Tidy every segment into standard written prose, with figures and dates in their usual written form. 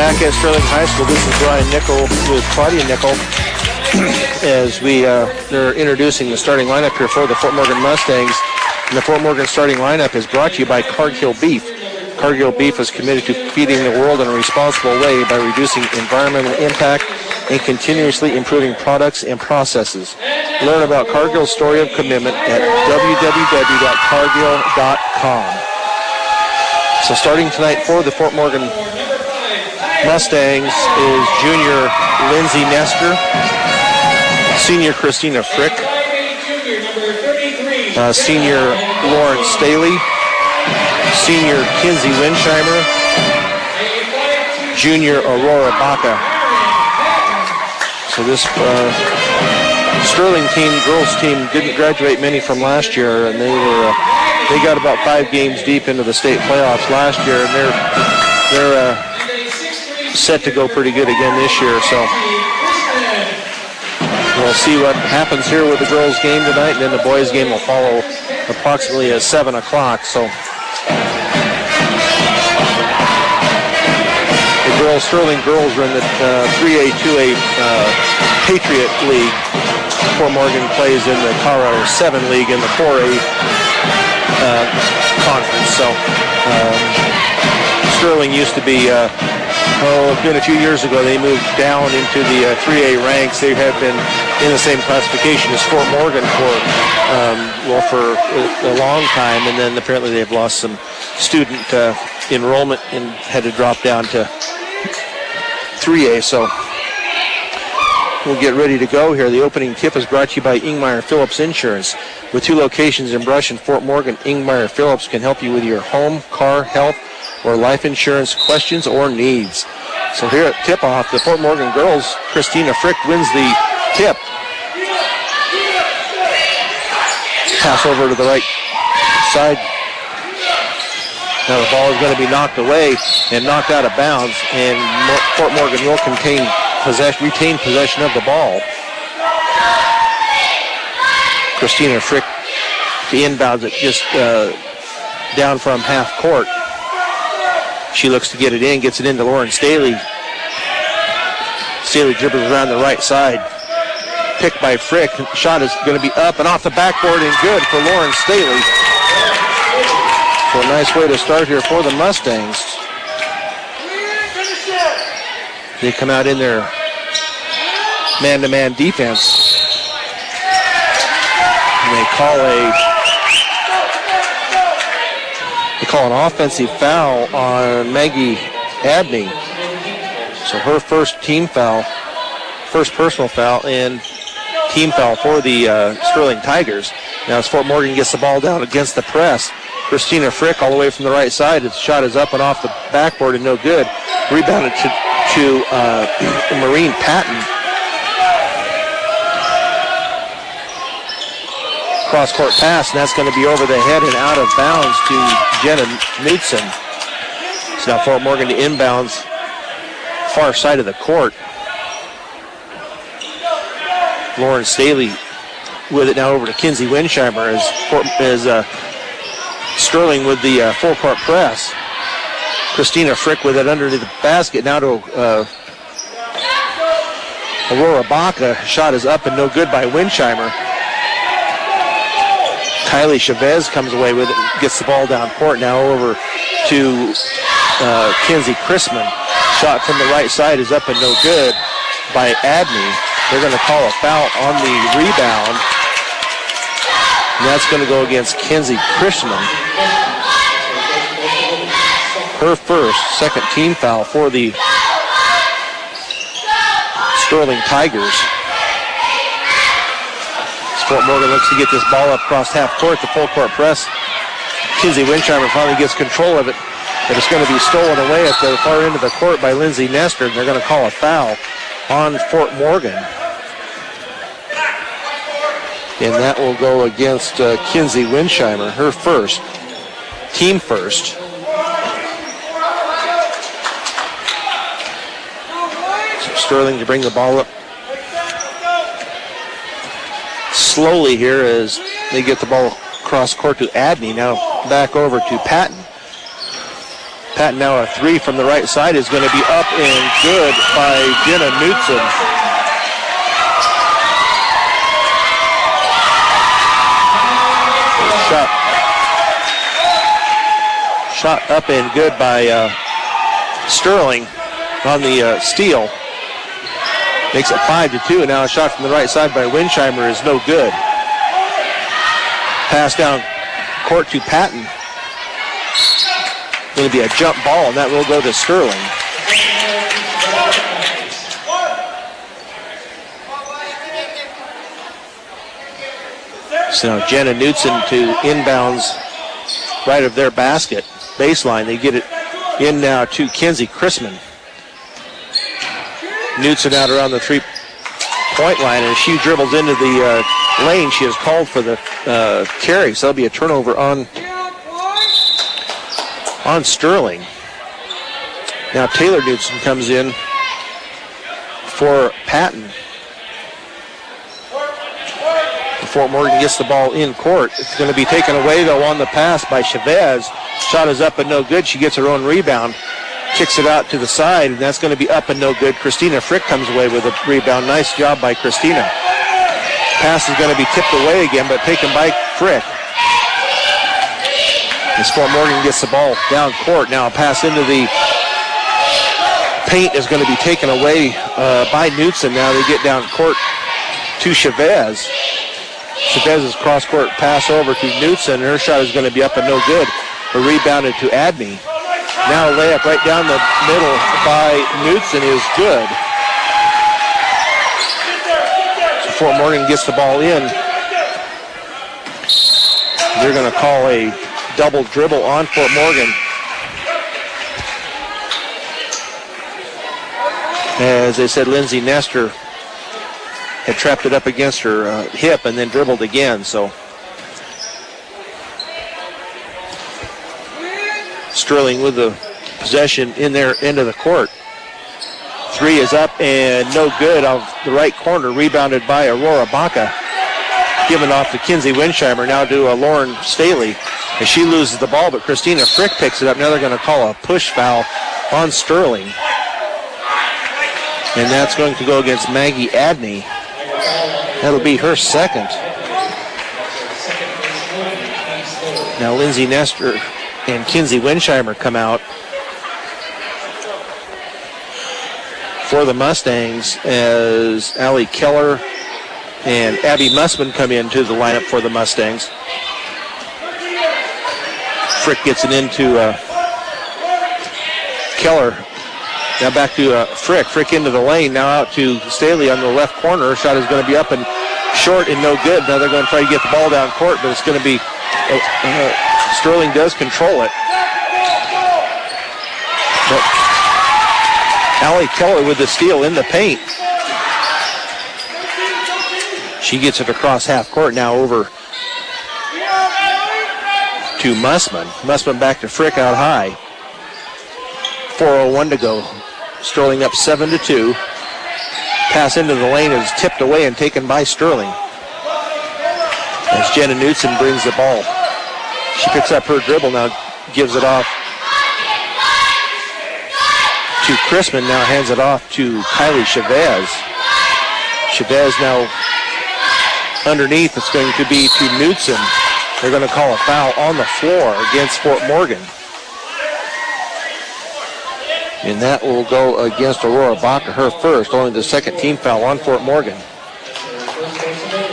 Back at Sterling High School, this is Brian Nickel with Claudia Nickel as they're introducing the starting lineup here for the Fort Morgan Mustangs. And the Fort Morgan starting lineup is brought to you by Cargill Beef. Cargill Beef is committed to feeding the world in a responsible way by reducing environmental impact and continuously improving products and processes. Learn about Cargill's story of commitment at www.cargill.com. So starting tonight for the Fort Morgan Mustangs is junior Lindsay Nestor, senior Christina Frick, senior Lauren Staley, senior Kinsey Winsheimer, junior Aurora Baca. So this Sterling girls team didn't graduate many from last year, and they got about 5 games deep into the state playoffs last year, and they're set to go pretty good again this year. So we'll see what happens here with the girls' game tonight, and then the boys' game will follow approximately at 7 o'clock. So the Sterling girls are in the 3A, 2A Patriot League. Fort Morgan plays in the Colorado 7 League in the 4A conference. So Sterling used to be, it's been a few years ago, they moved down into the 3A ranks. They have been in the same classification as Fort Morgan for a long time, and then apparently they've lost some student enrollment and had to drop down to 3A. So we'll get ready to go here. The opening tip is brought to you by Ingmeyer Phillips Insurance. With 2 locations in Brush and Fort Morgan, Ingmeyer Phillips can help you with your home, car, health, or life insurance questions or needs. So here at tip-off, the Fort Morgan girls, Christina Frick wins the tip. Pass over to the right side. Now the ball is going to be knocked away and knocked out of bounds, and Fort Morgan will retain possession of the ball. Christina Frick, the inbounds it just down from half court. She looks to get it in, gets it into Lauren Staley. Staley dribbles around the right side. Picked by Frick. Shot is going to be up and off the backboard and good for Lauren Staley. So a nice way to start here for the Mustangs. They come out in their man-to-man defense. And they call an offensive foul on Maggie Abney. So her first team foul, first personal foul, and team foul for the Sterling Tigers. Now as Fort Morgan gets the ball down against the press, Christina Frick all the way from the right side. His shot is up and off the backboard and no good. Rebounded to Maureen Patton. Cross-court pass, and that's going to be over the head and out of bounds to Jenna Knudsen. So now Fort Morgan to inbounds, far side of the court. Lauren Staley with it now over to Kinsey Winsheimer as Sterling with the full court press. Christina Frick with it under the basket. Now to Aurora Baca. Shot is up and no good by Winsheimer. Kylie Chavez comes away with it, gets the ball down court. Now over to Kinsey Chrisman. Shot from the right side is up and no good by Abney. They're going to call a foul on the rebound. And that's going to go against Kinsey Chrisman. Her second team foul for the Sterling Tigers. Fort Morgan looks to get this ball up across half court, the full court press. Kinsey Winsheimer finally gets control of it, but it's going to be stolen away at the far end of the court by Lindsay Nestor, and they're going to call a foul on Fort Morgan. And that will go against Kinsey Winsheimer, her first, team first. So Sterling to bring the ball up slowly here as they get the ball across court to Abney. Now back over to Patton. Patton now a three from the right side is going to be up and good by Jenna Knutson. Shot up and good by Sterling on the steal. Makes it 5-2. Now a shot from the right side by Winsheimer is no good. Pass down court to Patton. Going to be a jump ball, and that will go to Sterling. So now Jenna Knutson to inbounds right of their basket. Baseline, they get it in now to Kinsey Chrisman. Knutson out around the three-point line, and as she dribbles into the lane, she is called for the carry, so that'll be a turnover on Sterling. Now Taylor Knutson comes in for Patton. Fort Morgan gets the ball in court. It's going to be taken away, though, on the pass by Chavez. Shot is up and no good. She gets her own rebound. Kicks it out to the side, and that's going to be up and no good. Christina Frick comes away with a rebound. Nice job by Christina. Pass is going to be tipped away again, but taken by Frick. As Fort Morgan gets the ball down court. Now a pass into the paint is going to be taken away by Knutson. Now they get down court to Chavez. Chavez's cross-court pass over to Knutson, and her shot is going to be up and no good. But rebounded to Adney. Now a layup right down the middle by Knutson is good. So Fort Morgan gets the ball in. They're going to call a double dribble on Fort Morgan. As they said, Lindsay Nestor had trapped it up against her hip and then dribbled again. So Sterling with the possession in their end of the court. Three is up and no good off the right corner. Rebounded by Aurora Baca. Given off to Kinsey Winsheimer. Now to Lauren Staley. As she loses the ball, but Christina Frick picks it up. Now they're going to call a push foul on Sterling. And that's going to go against Maggie Adney. That'll be her second. Now Lindsay Nestor and Kinsey Winsheimer come out for the Mustangs as Allie Keller and Abby Mussman come into the lineup for the Mustangs. Frick gets it into Keller. Now back to Frick. Frick into the lane. Now out to Staley on the left corner. Her shot is going to be up and short and no good. Now they're going to try to get the ball down court, but it's going to be Sterling does control it. But Allie Keller with the steal in the paint. She gets it across half court now over to Mussman. Mussman back to Frick out high. 4:01 to go. Sterling up 7-2. Pass into the lane is tipped away and taken by Sterling. As Jenna Knutson brings the ball. She picks up her dribble now, gives it off to Chrisman, now hands it off to Kylie Chavez. Chavez now underneath. It's going to be to Knutson. They're going to call a foul on the floor against Fort Morgan. And that will go against Aurora Baca, her first, only the second team foul on Fort Morgan.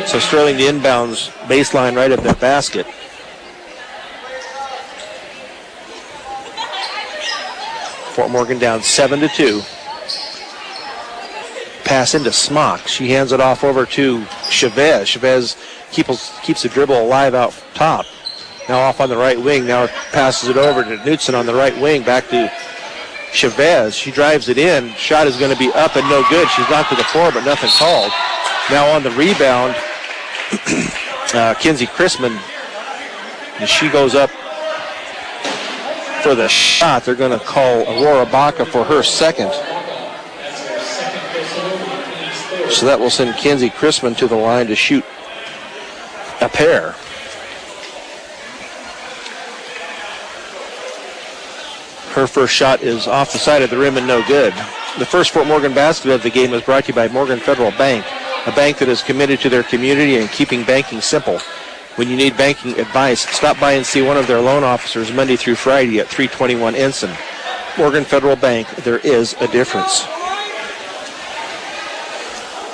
So Sterling the inbounds baseline right of their basket. Fort Morgan down 7-2. Pass into Smock. She hands it off over to Chavez. Chavez keeps the dribble alive out top. Now off on the right wing. Now passes it over to Knutson on the right wing. Back to Chavez. She drives it in. Shot is going to be up and no good. She's knocked to the floor, but nothing called. Now on the rebound, Kinsey Chrisman. And she goes up for the shot. They're going to call Aurora Baca for her second. So that will send Kinsey Chrisman to the line to shoot a pair. Her first shot is off the side of the rim and no good. The first Fort Morgan basket of the game is brought to you by Morgan Federal Bank, a bank that is committed to their community and keeping banking simple. When you need banking advice, stop by and see one of their loan officers Monday through Friday at 321 Ensign. Morgan Federal Bank, there is a difference.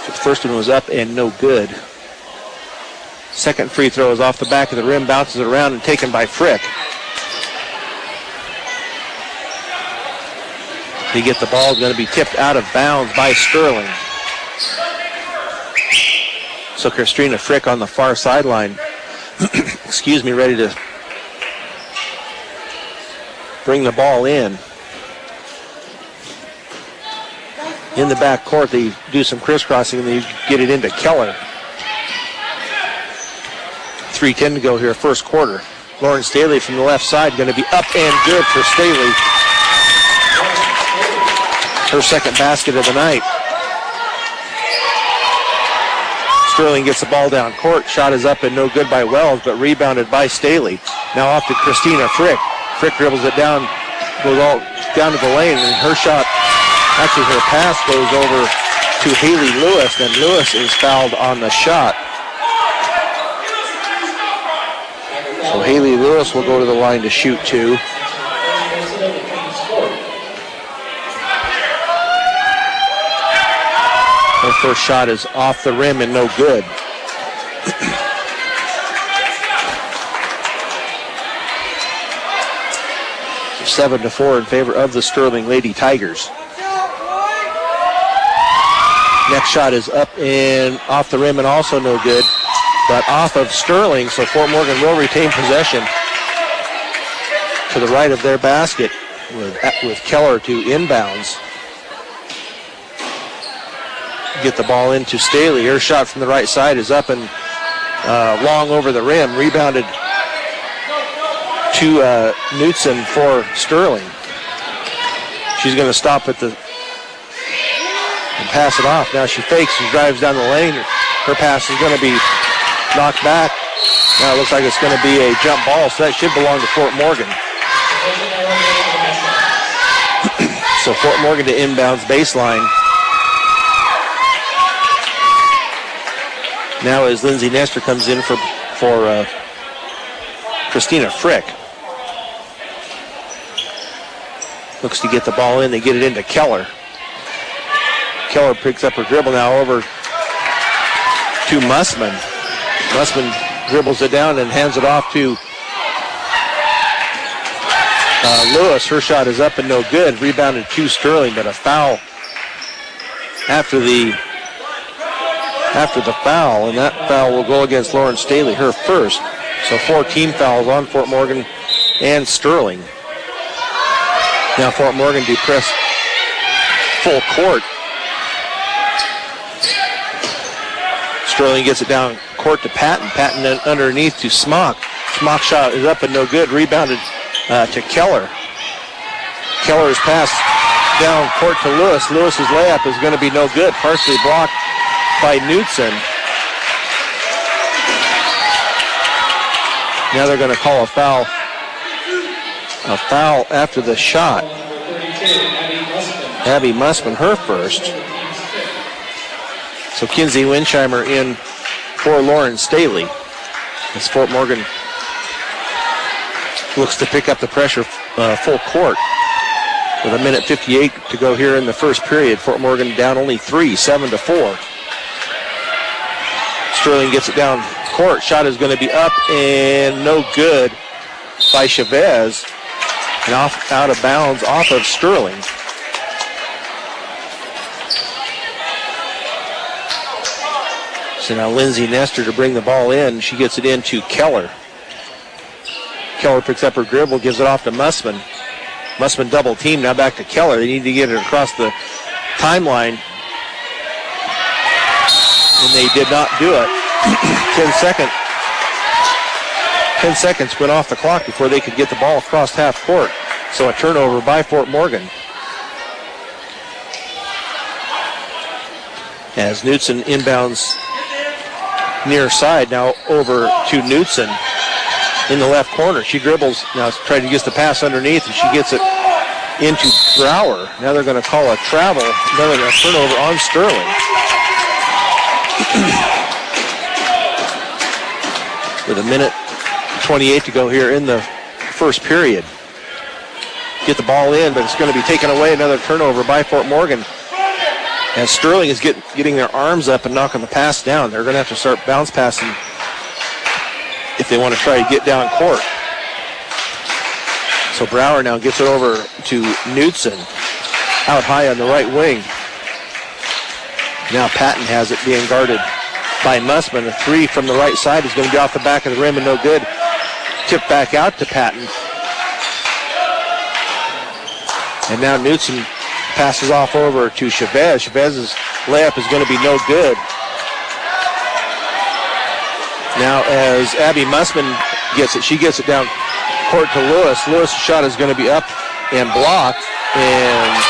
So the first one was up and no good. Second free throw is off the back of the rim, bounces it around and taken by Frick. They get the ball, going to be tipped out of bounds by Sterling. So Christina Frick on the far sideline, ready to bring the ball in. In the back court, they do some crisscrossing and they get it into Keller. 3:10 to go here, first quarter. Lauren Staley from the left side, going to be up and good for Staley. Her second basket of the night. Sterling gets the ball down court. Shot is up and no good by Wells, but rebounded by Staley. Now off to Christina Frick. Frick dribbles it down, goes all down to the lane, and her shot, actually her pass goes over to Haley Lewis, and Lewis is fouled on the shot. So Haley Lewis will go to the line to shoot two. Her first shot is off the rim and no good. So 7-4 in favor of the Sterling Lady Tigers. Next shot is up and off the rim and also no good, but off of Sterling, so Fort Morgan will retain possession to the right of their basket with Keller to inbounds. Get the ball into Staley. Her shot from the right side is up and long over the rim. Rebounded to Knutson for Sterling. She's going to stop at the and pass it off. Now she fakes. She drives down the lane. Her pass is going to be knocked back. Now it looks like it's going to be a jump ball, so that should belong to Fort Morgan. So Fort Morgan to inbounds baseline. Now as Lindsay Nestor comes in for Christina Frick. Looks to get the ball in. They get it into Keller. Keller picks up her dribble now over to Mussman. Mussman dribbles it down and hands it off to Lewis. Her shot is up and no good. Rebounded to Sterling, but a foul after the foul, and that foul will go against Lauren Staley, her first. So 4 team fouls on Fort Morgan and Sterling. Now Fort Morgan do press full court. Sterling gets it down court to Patton. Patton underneath to Smock. Smock shot is up and no good. Rebounded to Keller. Keller's pass down court to Lewis. Lewis's layup is going to be no good. Partially blocked by Knutson. Now they're going to call a foul. A foul after the shot. Abby Mussman, her first. So Kinsey Winsheimer in for Lauren Staley. As Fort Morgan looks to pick up the pressure full court. With 1:58 to go here in the first period. Fort Morgan down only 3, 7-4. Sterling gets it down court. Shot is going to be up and no good by Chavez. And out of bounds off of Sterling. So now Lindsay Nestor to bring the ball in. She gets it into Keller. Keller picks up her dribble, gives it off to Mussman. Mussman double team, now back to Keller. They need to get it across the timeline. And they did not do it. 10 seconds went off the clock before they could get the ball across half court. So a turnover by Fort Morgan. As Knutson inbounds near side, now over to Knutson in the left corner. She dribbles, now trying to get the pass underneath, and she gets it into Brower. Now they're going to call a travel, another turnover on Sterling. With 1:28 to go here in the first period. Get the ball in, but it's going to be taken away. Another turnover by Fort Morgan. And Sterling is getting their arms up and knocking the pass down. They're going to have to start bounce passing if they want to try to get down court. So Brower now gets it over to Knudsen, out high on the right wing. Now Patton has it being guarded by Mussman. A three from the right side is going to be off the back of the rim and no good. Tipped back out to Patton. And now Knudsen passes off over to Chavez. Chavez's layup is going to be no good. Now as Abby Mussman gets it, she gets it down court to Lewis. Lewis' shot is going to be up and blocked. And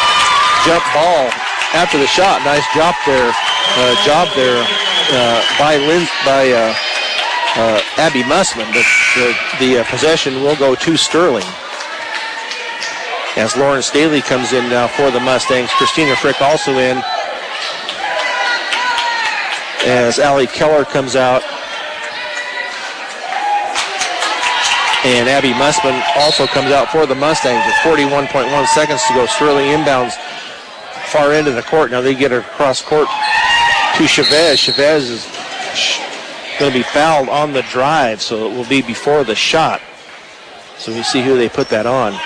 jump ball after the shot. Nice job there by Abby Mussman. But the possession will go to Sterling. As Lauren Staley comes in now for the Mustangs. Christina Frick also in. As Allie Keller comes out. And Abby Mussman also comes out for the Mustangs with 41.1 seconds to go. Sterling inbounds far into the court. Now they get her across court to Chavez. Chavez is going to be fouled on the drive, so it will be before the shot. So we see who they put that on.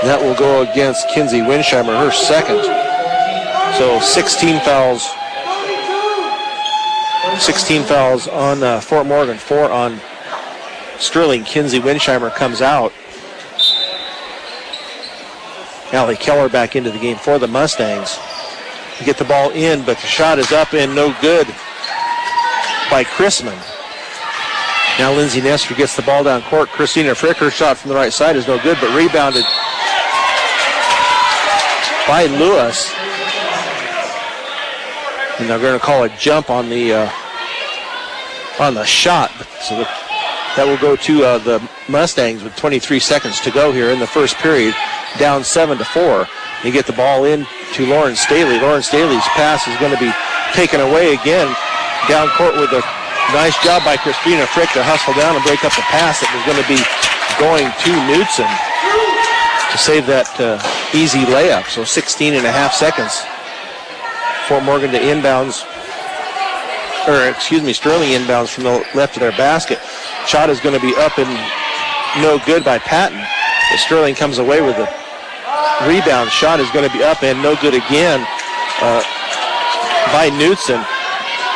That will go against Kinsey Winsheimer, her second. So 16 fouls. 16 fouls on Fort Morgan, 4 on Sterling. Kinsey Winsheimer comes out. Allie Keller back into the game for the Mustangs. To get the ball in, but the shot is up and no good by Chrisman. Now Lindsay Nestor gets the ball down court. Christina Frick, her shot from the right side is no good, but rebounded by Lewis. And they're going to call a jump on the shot. So that will go to the Mustangs with 23 seconds to go here in the first period, down 7-4. They get the ball in to Lauren Staley. Lauren Staley's pass is going to be taken away again. Down court with a nice job by Christina Frick to hustle down and break up the pass that was going to be going to Knudsen to save that easy layup. So 16 and a half seconds. Fort Morgan to inbounds, Sterling inbounds from the left of their basket. Shot is going to be up and no good by Patton. But Sterling comes away with a rebound. Shot is going to be up and no good again by Knudsen.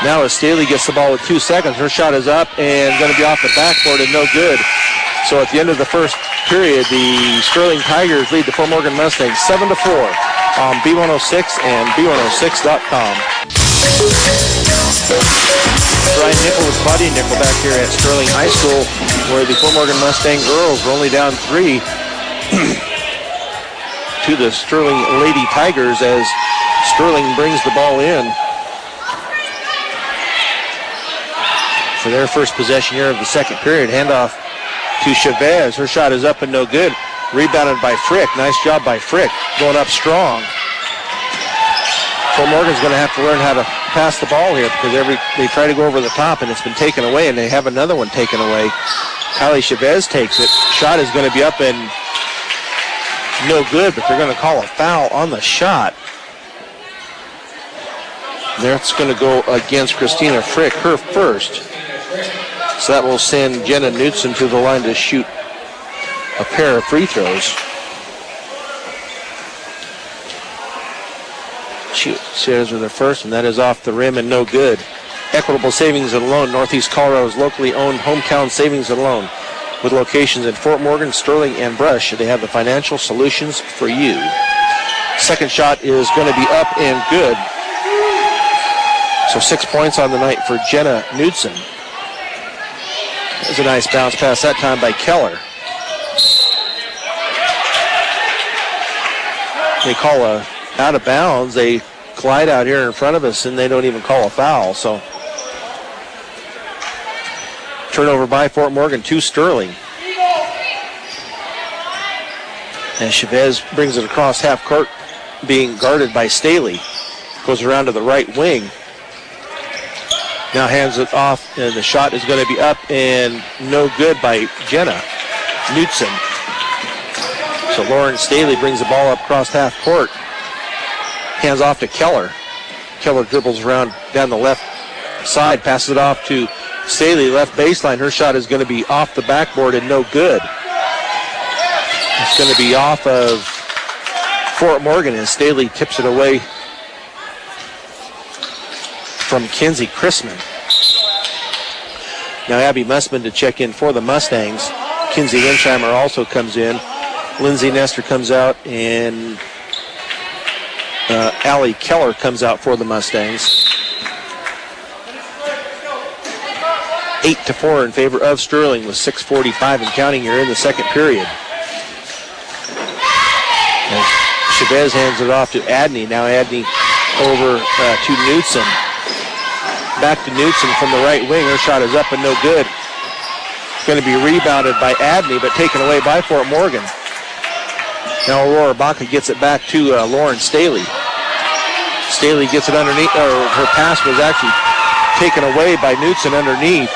Now as Staley gets the ball with 2 seconds, her shot is up and going to be off the backboard and no good. So at the end of the first period, the Sterling Tigers lead the Fort Morgan Mustangs 7-4 on B106 and B106.com. Brian Nickel with Claudia Nickel back here at Sterling High School, where the Fort Morgan Mustang girls are only down 3 to the Sterling Lady Tigers as Sterling brings the ball in for their first possession here of the second period. Handoff to Chavez. Her shot is up and no good. Rebounded by Frick. Nice job by Frick. Going up strong. Fort Morgan's going to have to learn how to pass the ball here because they try to go over the top and it's been taken away, and they have another one taken away. Kylie Chavez takes it. Shot is going to be up and no good, but they're going to call a foul on the shot. That's going to go against Christina Frick, her first. So that will send Jenna Knudsen to the line to shoot a pair of free throws. She is with her first, and that is off the rim and no good. Equitable Savings and Loan, Northeast Colorado's locally owned hometown savings and loan. With locations in Fort Morgan, Sterling, and Brush, they have the financial solutions for you. Second shot is going to be up and good. So 6 points on the night for Jenna Knudsen. There's a nice bounce pass that time by Keller. They call a out of bounds. They collide out here in front of us and they don't even call a foul. So turnover by Fort Morgan to Sterling. And Chavez brings it across half court, being guarded by Staley. Goes around to the right wing. Now hands it off, and the shot is going to be up and no good by Jenna Knutson. So Lauren Staley brings the ball up across half court. Hands off to Keller. Keller dribbles around down the left side, passes it off to Staley, left baseline. Her shot is going to be off the backboard and no good. It's going to be off of Fort Morgan as Staley tips it away from Kinsey Chrisman. Now Abby Mussman to check in for the Mustangs. Kinsey Winsheimer also comes in. Lindsay Nestor comes out, and Allie Keller comes out for the Mustangs. 8-4 in favor of Sterling with 6:45 and counting here in the second period. As Chavez hands it off to Adney. Now Adney over to Knutson. Back to Knutson from the right wing. Her shot is up and no good. Going to be rebounded by Adney, but taken away by Fort Morgan. Now Aurora Baca gets it back to Lauren Staley. Staley gets it underneath. Her pass was actually taken away by Knutson underneath.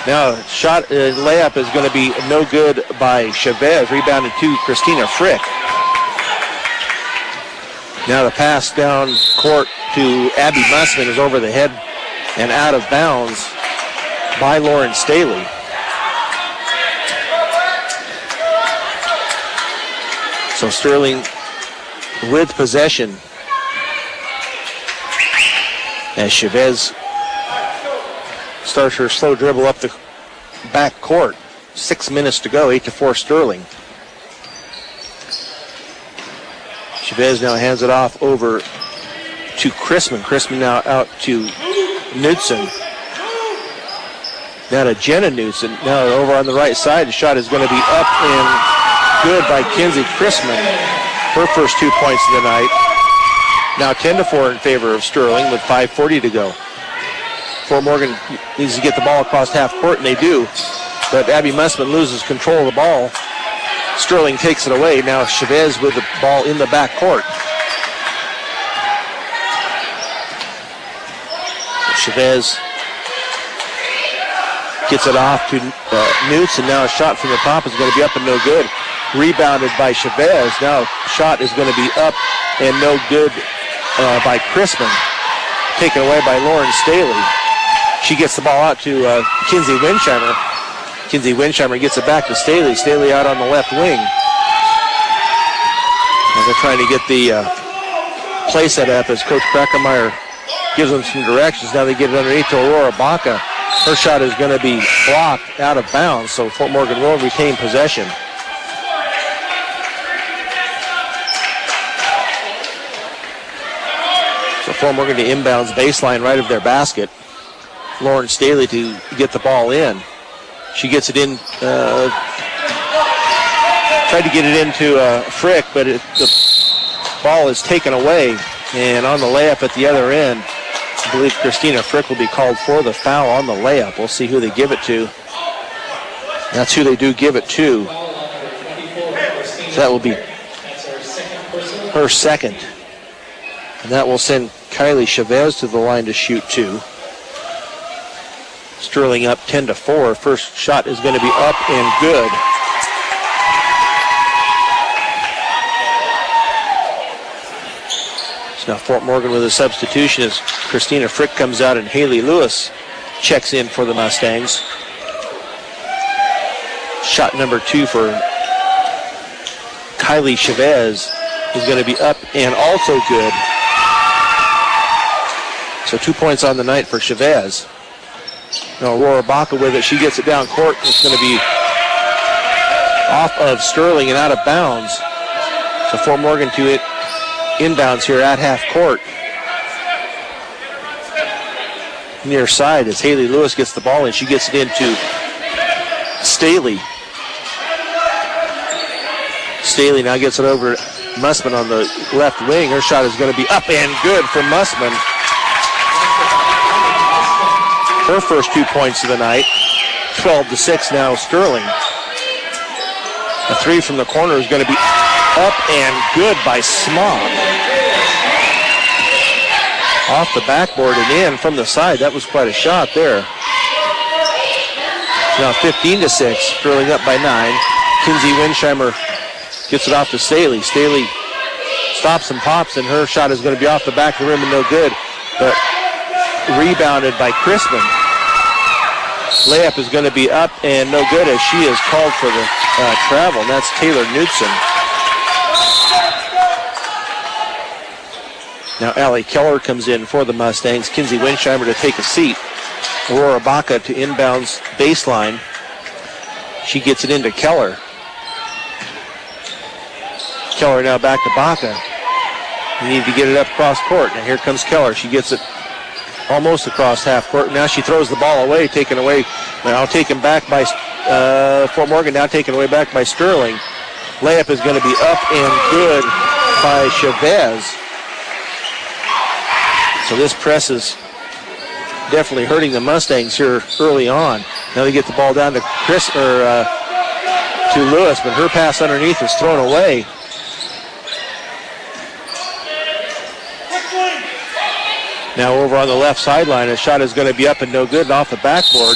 Now shot layup is going to be no good by Chavez. Rebounded to Christina Frick. Now the pass down court to Abby Mussman is over the head and out of bounds by Lauren Staley. So Sterling with possession as Chavez starts her slow dribble up the back court. 6 minutes to go, 8-4 Sterling. Chavez now hands it off over to Chrisman. Chrisman now out to Knutson. Now to Jenna Knutson. Now over on the right side, the shot is going to be up and good by Kinsey Chrisman. Her first 2 points of the night. Now 10-4 in favor of Sterling with 5:40 to go. Fort Morgan needs to get the ball across half court, and they do. But Abby Mussman loses control of the ball. Sterling takes it away. Now Chavez with the ball in the back court. Chavez gets it off to Newts, and now a shot from the top is going to be up and no good. Rebounded by Chavez. Now shot is going to be up and no good by Chrisman. Taken away by Lauren Staley. She gets the ball out to Kinsey Winsheimer. Kinsey Winsheimer gets it back to Staley. Staley out on the left wing. And they're trying to get the play set up as Coach Krackemeyer gives them some directions. Now they get it underneath to Aurora Baca. Her shot is going to be blocked out of bounds, so Fort Morgan will retain possession. So Fort Morgan to inbounds baseline right of their basket. Lauren Staley to get the ball in. She gets it in, tried to get it into Frick, but the ball is taken away. And on the layup at the other end, I believe Christina Frick will be called for the foul on the layup. We'll see who they give it to. That's who they do give it to. So that will be her second. And that will send Kylie Chavez to the line to shoot two. Sterling up 10-4. First shot is going to be up and good. So now Fort Morgan with a substitution as Christina Frick comes out and Haley Lewis checks in for the Mustangs. Shot number 2 for Kylie Chavez is going to be up and also good. So 2 points on the night for Chavez. Now Aurora Baca with it. She gets it down court. It's going to be off of Sterling and out of bounds. So Fort Morgan to it inbounds here at half court. Near side as Haley Lewis gets the ball and she gets it into Staley. Staley now gets it over Mussman on the left wing. Her shot is going to be up and good for Mussman. Her first 2 points of the night. 12-6 now Sterling. A three from the corner is going to be Up and good by Smock. Off the backboard and in from the side. That was quite a shot there. Now 15-6. Sterling up by 9. Kinsey Winsheimer gets it off to Staley. Staley stops and pops, and her shot is going to be off the back of the rim and no good. But rebounded by Crispin. Layup is going to be up and no good as she is called for the travel, and that's Taylor Knudsen. Now Allie Keller comes in for the Mustangs. Kinsey Winsheimer to take a seat. Aurora Baca to inbounds baseline. She gets it into Keller. Keller now back to Baca. We need to get it up cross court. Now here comes Keller. She gets it almost across half court. Now she throws the ball away, taken away. Now taken back by Fort Morgan. Now taken away back by Sterling. Layup is going to be up and good by Chavez. So this press is definitely hurting the Mustangs here early on. Now they get the ball down to to Lewis, but her pass underneath is thrown away. Now over on the left sideline, a shot is going to be up and no good and off the backboard.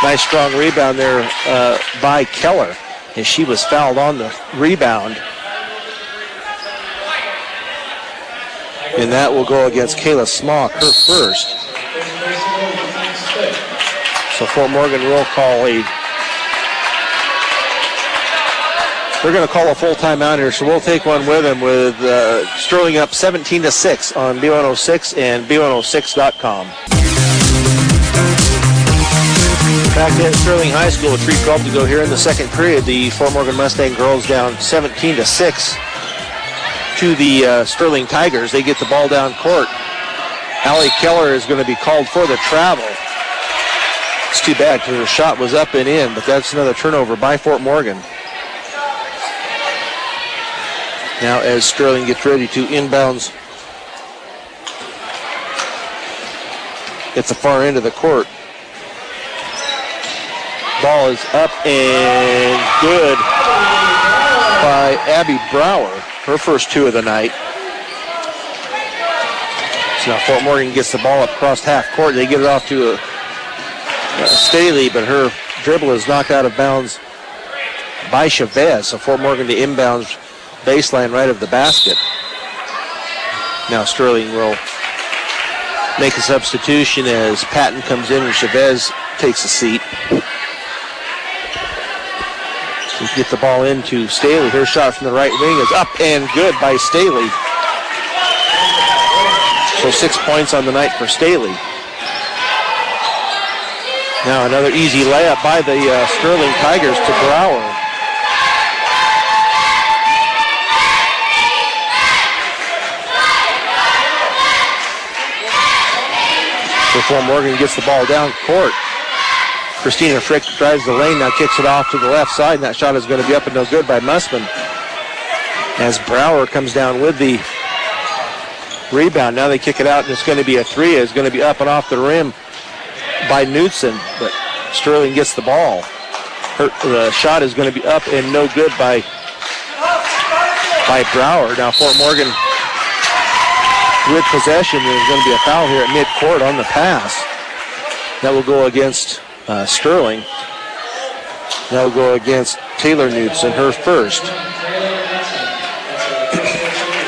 Nice strong rebound there by Keller, and she was fouled on the rebound. And that will go against Kayla Smock, her first. So Fort Morgan will call they're going to call a full timeout here, so we'll take one with them with Sterling up 17-6 on B106 and B106.com. Back at Sterling High School with 3:12 to go here in the second period. The Fort Morgan Mustang girls down 17-6 to the Sterling Tigers. They get the ball down court. Allie Keller is going to be called for the travel. It's too bad because her shot was up and in, but that's another turnover by Fort Morgan. Now as Sterling gets ready to inbounds at the far end of the court. Ball is up and good by Abby Brower. Her first two of the night. So now Fort Morgan gets the ball up across half court. They get it off to Staley, but her dribble is knocked out of bounds by Chavez. So Fort Morgan to inbounds baseline right of the basket. Now Sterling will make a substitution as Patton comes in and Chavez takes a seat. We get the ball into Staley. Her shot from the right wing is up and good by Staley. So 6 points on the night for Staley. Now another easy layup by the Sterling Tigers to Brower. So Fort Morgan gets the ball down court. Christina Frick drives the lane, now kicks it off to the left side, and that shot is going to be up and no good by Mussman. As Brower comes down with the rebound, now they kick it out, and it's going to be a three. It's going to be up and off the rim by Knudsen, but Sterling gets the ball. The shot is going to be up and no good by Brower. Now Fort Morgan with possession. There's going to be a foul here at midcourt on the pass. That will go against Sterling. That will go against Taylor Knudsen, her first.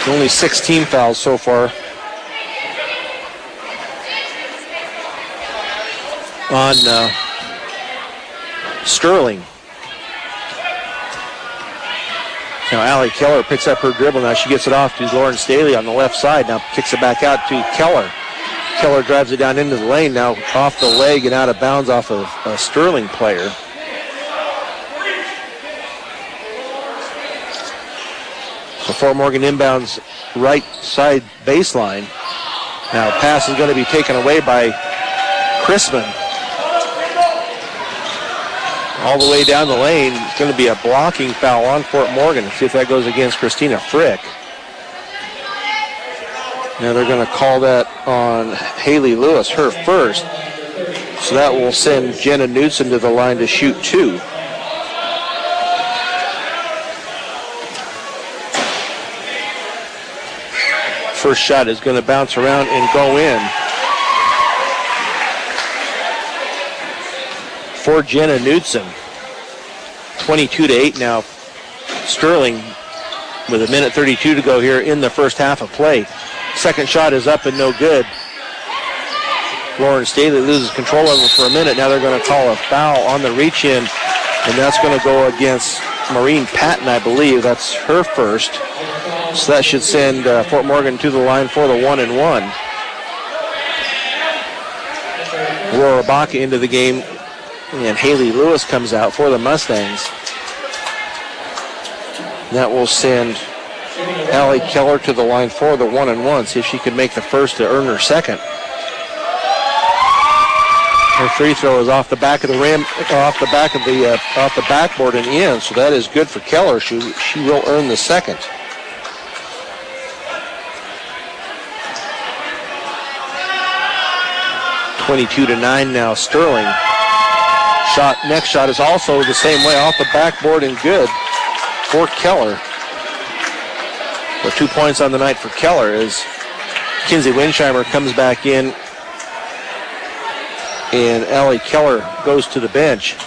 Only 16 fouls so far on Sterling. Now Allie Keller picks up her dribble. Now she gets it off to Lauren Staley on the left side. Now kicks it back out to Keller. Keller drives it down into the lane. Now off the leg and out of bounds off of a Sterling player. So Fort Morgan inbounds right side baseline. Now pass is going to be taken away by Chrisman. All the way down the lane. It's going to be a blocking foul on Fort Morgan. See if that goes against Christina Frick. Now they're going to call that on Haley Lewis, her first. So that will send Jenna Knudsen to the line to shoot two. First shot is going to bounce around and go in. For Jenna Knudsen. 22-8 now. Sterling with 1:32 to go here in the first half of play. Second shot is up and no good. Lauren Staley loses control of it for a minute. Now they're going to call a foul on the reach-in, and that's going to go against Maureen Patton, I believe. That's her first. So that should send Fort Morgan to the line for the 1-and-1. Aurora Baca into the game, and Haley Lewis comes out for the Mustangs. That will send Allie Keller to the line for the 1-and-1. See if she can make the first to earn her second. Her free throw is off the back of the rim, off the backboard and in. So that is good for Keller. She will earn the second. (22-9) now. Sterling. Next shot is also the same way, off the backboard and good for Keller. The 2 points on the night for Keller as Kinsey Winsheimer comes back in, and Allie Keller goes to the bench.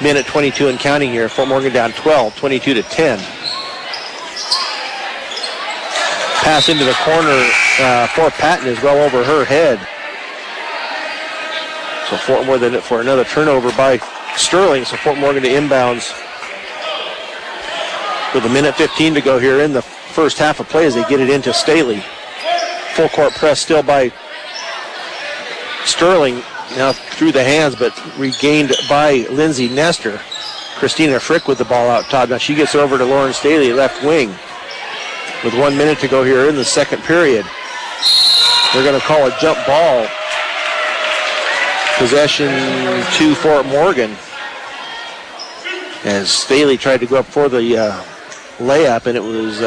Minute 22 and counting here. Fort Morgan down 12, 22-10. Pass into the corner for Patton is well over her head. So Fort Morgan for another turnover by Sterling. So Fort Morgan to inbounds with 1:15 to go here in the first half of play as they get it into Staley. Full court press still by Sterling. Now through the hands, but regained by Lindsay Nestor. Christina Frick with the ball out top. Now she gets over to Lauren Staley, left wing. With 1 minute to go here in the second period. They're going to call a jump ball. Possession to Fort Morgan. As Staley tried to go up for the layup, and it was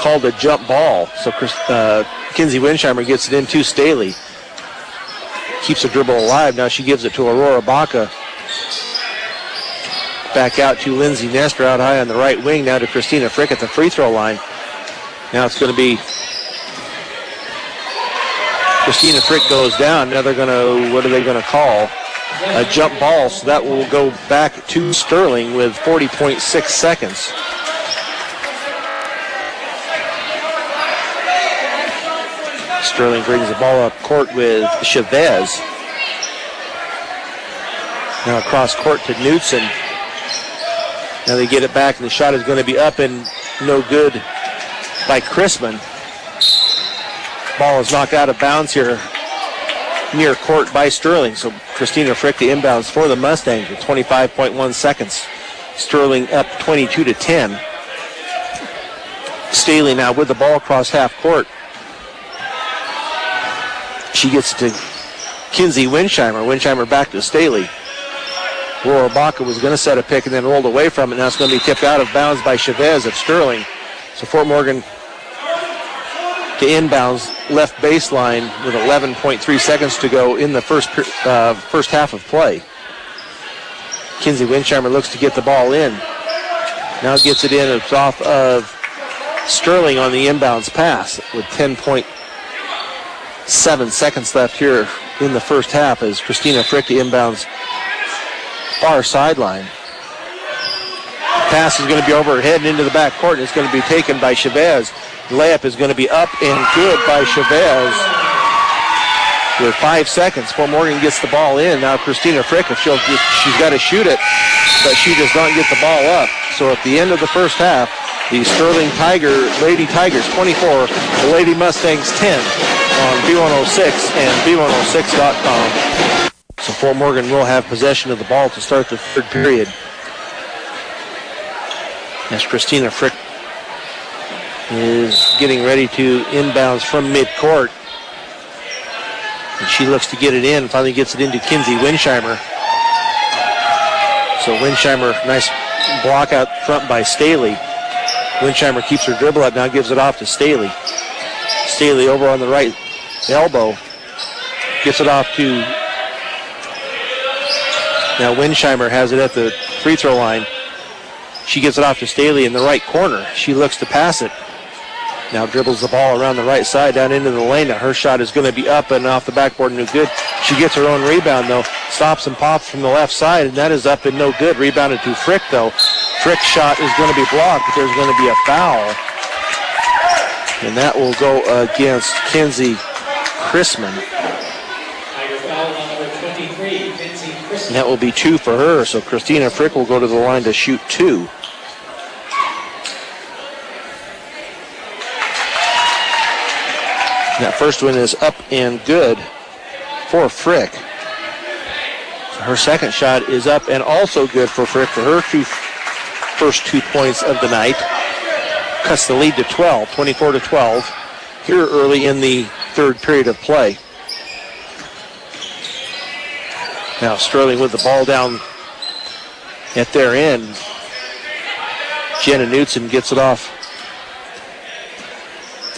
called a jump ball. So Kinsey Winsheimer gets it into Staley. Keeps the dribble alive. Now she gives it to Aurora Baca. Back out to Lindsay Nestor out high on the right wing. Now to Christina Frick at the free throw line. Now it's going to be Christina Frick goes down. Now they're going to, what are they going to call? A jump ball. So that will go back to Sterling with 40.6 seconds. Sterling brings the ball up court with Chavez. Now across court to Knudsen. Now they get it back, and the shot is going to be up and no good by Chrisman. Ball is knocked out of bounds here near court by Sterling. So Christina Frick the inbounds for the Mustangs with 25.1 seconds. Sterling up 22-10. Staley now with the ball across half court. She gets to Kinsey Winsheimer. Winsheimer back to Staley. Aurora Baca was going to set a pick and then rolled away from it. Now it's going to be tipped out of bounds by Chavez of Sterling. So Fort Morgan to inbounds left baseline with 11.3 seconds to go in the first half of play. Kinsey Winsheimer looks to get the ball in. Now gets it in. It's off of Sterling on the inbounds pass with 10.7 seconds left here in the first half as Christina Frick inbounds far sideline. Pass is going to be over her head and into the back court, and it's going to be taken by Chavez. The layup is going to be up and good by Chavez with 5 seconds. Fort Morgan gets the ball in. Now Christina Frick, she's got to shoot it, but she does not get the ball up. So at the end of the first half, the Sterling Lady Tigers 24, the Lady Mustangs 10 on B106 and B106.com. So Fort Morgan will have possession of the ball to start the third period. As Christina Frick is getting ready to inbounds from midcourt. And she looks to get it in, finally gets it into Kinsey Winsheimer. So Winsheimer, nice block out front by Staley. Winsheimer keeps her dribble up, now gives it off to Staley. Staley over on the right elbow. Gets it off to... Now Winsheimer has it at the free throw line. She gets it off to Staley in the right corner. She looks to pass it. Now dribbles the ball around the right side down into the lane. Now her shot is going to be up and off the backboard, no good. She gets her own rebound, though. Stops and pops from the left side, and that is up and no good. Rebounded to Frick, though. Frick's shot is going to be blocked, but there's going to be a foul. And that will go against Kinsey Chrisman. And that will be 2 for her, so Christina Frick will go to the line to shoot 2. That first one is up and good for Frick. So her second shot is up and also good for Frick for her first 2 points of the night. Cuts the lead to 12, 24-12, here early in the third period of play. Now Sterling with the ball down at their end. Jenna Knutson gets it off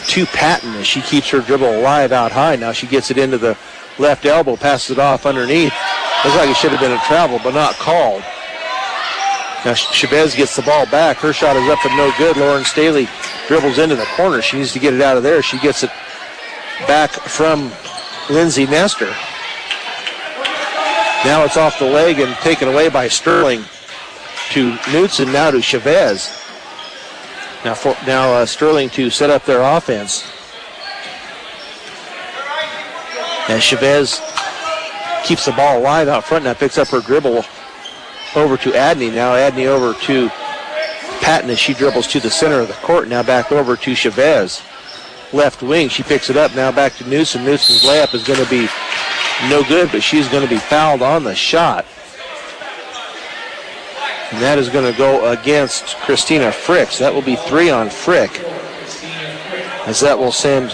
to Patton as she keeps her dribble alive out high. Now she gets it into the left elbow, passes it off underneath. Looks like it should have been a travel, but not called. Now Chavez gets the ball back. Her shot is up and no good. Lauren Staley dribbles into the corner. She needs to get it out of there. She gets it back from Lindsay Nestor. Now it's off the leg and taken away by Sterling to Knutson, now to Chavez. Now Sterling to set up their offense. As Chavez keeps the ball alive out front, now picks up her dribble over to Adney. Now Adney over to Patton as she dribbles to the center of the court. Now back over to Chavez. Left wing, she picks it up. Now back to Newsom. Newsom's layup is going to be no good, but she's going to be fouled on the shot. And that is going to go against Christina Frick. So that will be 3 on Frick. As that will send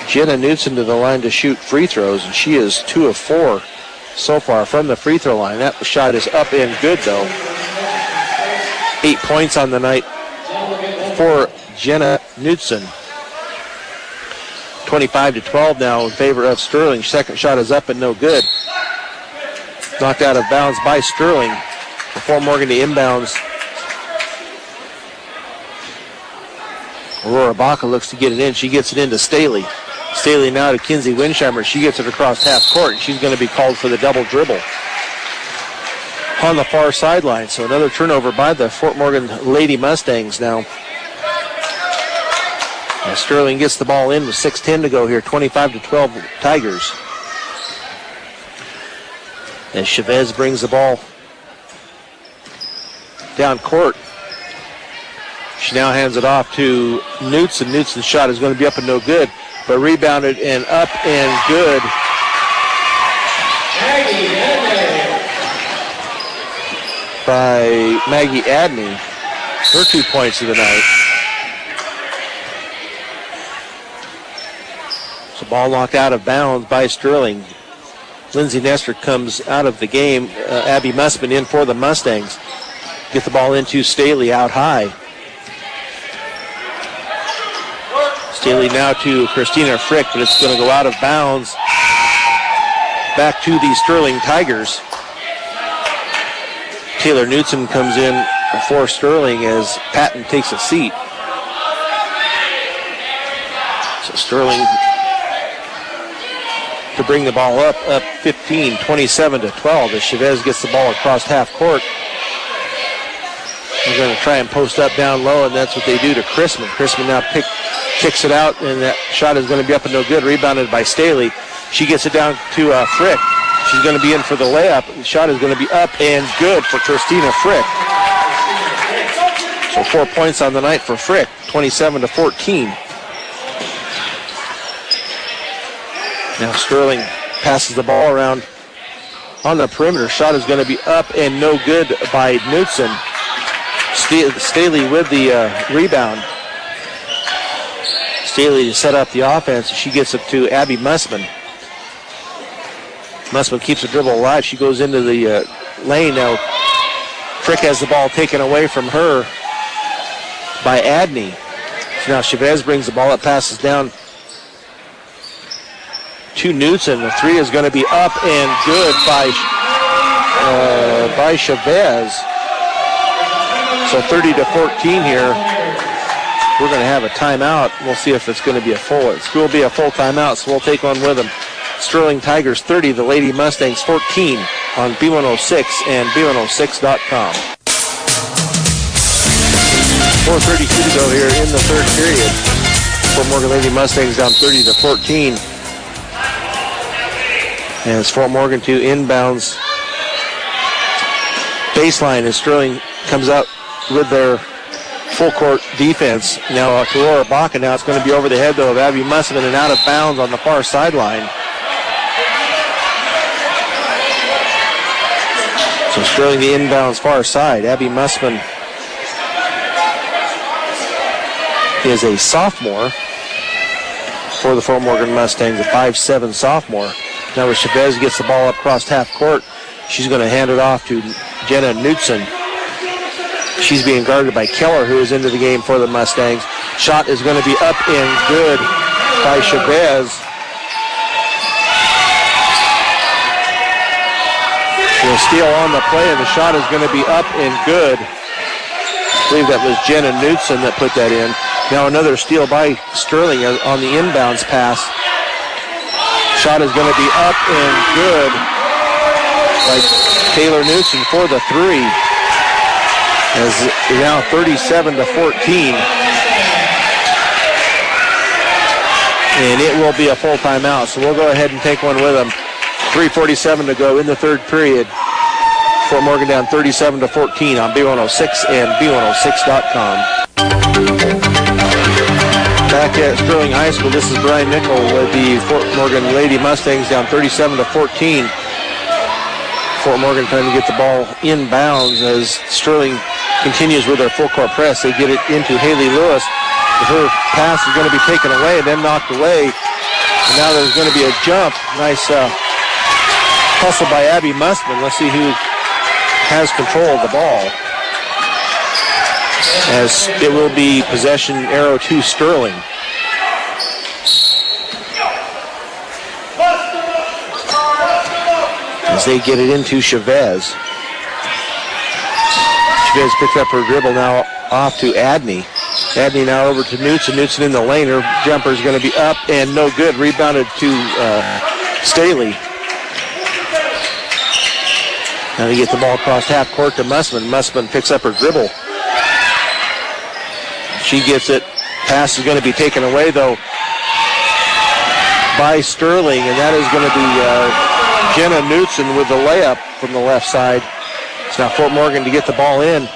Jenna Knutson to the line to shoot free throws, and she is 2 of 4 so far from the free throw line. That shot is up and good, though. 8 points on the night for Jenna Knutson. 25-12 now in favor of Sterling. Second shot is up and no good. Knocked out of bounds by Sterling before Morgan to inbounds. Aurora Baca looks to get it in. She gets it into Staley. Staley now to Kinsey Winsheimer. She gets it across half court, and she's going to be called for the double dribble on the far sideline. So another turnover by the Fort Morgan Lady Mustangs now. As Sterling gets the ball in with 6:10 to go here, 25-12 Tigers. As Chavez brings the ball down court. She now hands it off to Knutson. Knutson's shot is going to be up and no good, but rebounded and up and good by Maggie Adney. Her 2 points of the night. So ball knocked out of bounds by Sterling. Lindsay Nestor comes out of the game. Abby Mussman in for the Mustangs. Get the ball into Staley out high. Staley now to Christina Frick, but it's going to go out of bounds. Back to the Sterling Tigers. Taylor Knutson comes in for Sterling as Patton takes a seat. So Sterling to bring the ball up 15, 27-12 as Chavez gets the ball across half court. They're going to try and post up down low, and that's what they do to Chrisman. Chrisman now kicks it out, and that shot is going to be up and no good. Rebounded by Staley. She gets it down to Frick. She's going to be in for the layup. The shot is going to be up and good for Christina Frick. So 4 points on the night for Frick, 27-14. Now Sterling passes the ball around on the perimeter. Shot is going to be up and no good by Knutson. Staley with the rebound. Staley to set up the offense. She gets it to Abby Mussman. Mussman keeps the dribble alive. She goes into the lane now. Frick has the ball taken away from her by Adney. So now Chavez brings the ball up, passes down to Knutson. The three is going to be up and good by Chavez. So 30-14 here we're going to have a timeout. We'll see if it's going to be a full. It will be a full timeout, so we'll take one with them. Sterling Tigers 30, the Lady Mustangs 14 on B106 and B106.com. 4:32 to go here in the third period. Fort Morgan Lady Mustangs down 30-14. And it's Fort Morgan to inbounds baseline as Sterling comes out with their full court defense. Now to Laura Baca. Now it's going to be over the head though of Abby Musman and out of bounds on the far sideline. So Sterling the inbounds far side. Abby Musman is a sophomore for the Fort Morgan Mustangs, a 5'7" sophomore. Now as Chavez gets the ball up across half court, she's going to hand it off to Jenna Knutson. She's being guarded by Keller, who is into the game for the Mustangs. Shot is going to be up and good by Chavez. She'll steal on the play, and the shot is going to be up and good. I believe that was Jenna Knutson that put that in. Now another steal by Sterling on the inbounds pass. Shot is going to be up and good by Taylor Knutson for the three. As now 37-14. And it will be a full timeout, so we'll go ahead and take one with them. 3:47 to go in the third period. Fort Morgan down 37-14 on B106 and B106.com. Back at Sterling High School, this is Brian Nickel with the Fort Morgan Lady Mustangs down 37-14. Fort Morgan trying to get the ball inbounds as Sterling continues with their full court press. They get it into Haley Lewis. Her pass is going to be taken away and then knocked away. And now there's going to be a jump. Nice hustle by Abby Musman. Let's see who has control of the ball. As it will be possession arrow to Sterling. As they get it into Chavez. Chavez picks up her dribble now off to Adney. Adney now over to Knutson. Knutson in the lane. Her jumper is going to be up and no good. Rebounded to Staley. Now they get the ball across half court to Musman. Musman picks up her dribble. She gets it. Pass is going to be taken away though by Sterling, and that is going to be Jenna Knutson with the layup from the left side. It's now Fort Morgan to get the ball in.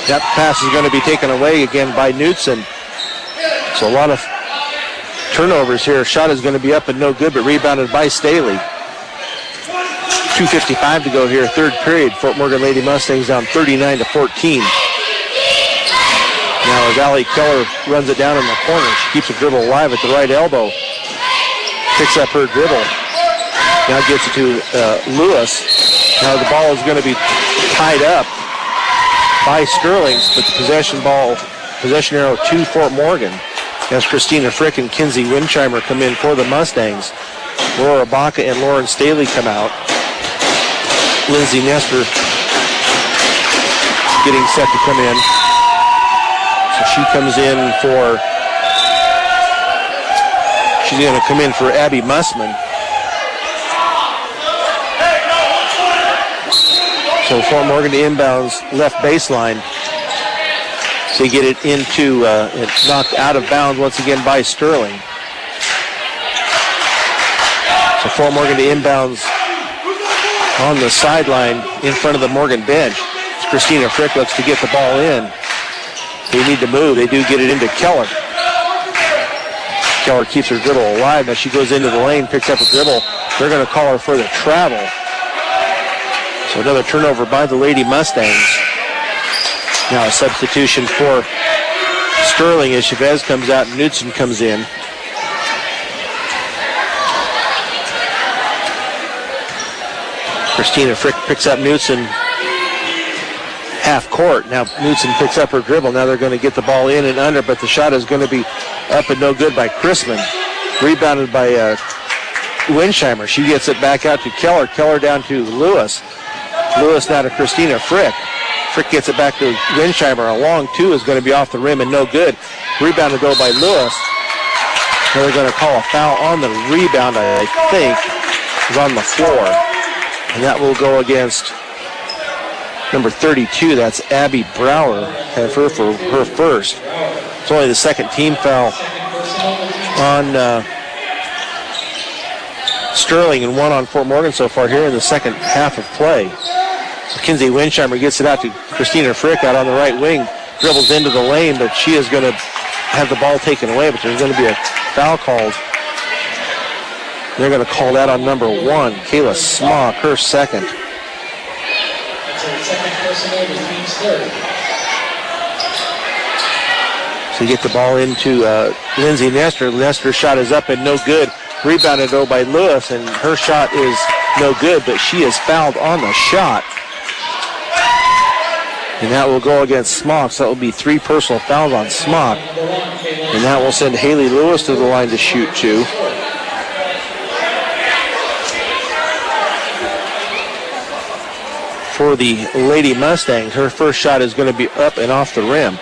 That pass is going to be taken away again by Knutson. So a lot of turnovers here. Shot is going to be up and no good, but rebounded by Staley. 2:55 to go here, third period. Fort Morgan Lady Mustangs down 39-14. Now as Allie Keller runs it down in the corner, she keeps the dribble alive at the right elbow. Picks up her dribble. Now gets it to Lewis. Now the ball is going to be tied up by Sterling, but the possession arrow to Fort Morgan. As Christina Frick and Kinsey Wincheimer come in for the Mustangs. Laura Baca and Lauren Staley come out. Lindsay Nestor getting set to come in. So she comes in for, she's going to come in for Abby Musman. So Fort Morgan to inbounds left baseline. So you get it into, it's knocked out of bounds once again by Sterling. So Fort Morgan to inbounds on the sideline in front of the Morgan bench. Christina Frick looks to get the ball in. They need to move. They do get it into Keller. Keller keeps her dribble alive. Now she goes into the lane, picks up a dribble. They're going to call her for the travel. So another turnover by the Lady Mustangs. Now a substitution for Sterling as Chavez comes out and Knutson comes in. Christina Frick picks up Knutson half court. Now Knutson picks up her dribble. Now they're going to get the ball in and under, but the shot is going to be up and no good by Chrisman. Rebounded by Wincheimer. She gets it back out to Keller. Keller down to Lewis. Lewis now to Christina Frick. Frick gets it back to Wincheimer. A long two is going to be off the rim and no good. Rebounded though by Lewis. Now they're going to call a foul on the rebound, I think. Is on the floor. And that will go against number 32. That's Abby Brower. Have her for her first. It's only the second team foul on Sterling and one on Fort Morgan so far here in the second half of play. So Kinsey Winsheimer gets it out to Christina Frick out on the right wing. Dribbles into the lane, but she is going to have the ball taken away, but there's going to be a foul called. They're going to call that on number 1, Kayla Smock, her second. So you get the ball into Lindsay Nestor. Nestor's shot is up and no good. Rebounded though by Lewis, and her shot is no good, but she is fouled on the shot. And that will go against Smock, so that will be 3 personal fouls on Smock. And that will send Haley Lewis to the line to shoot 2. For the Lady Mustangs, her first shot is going to be up and off the rim.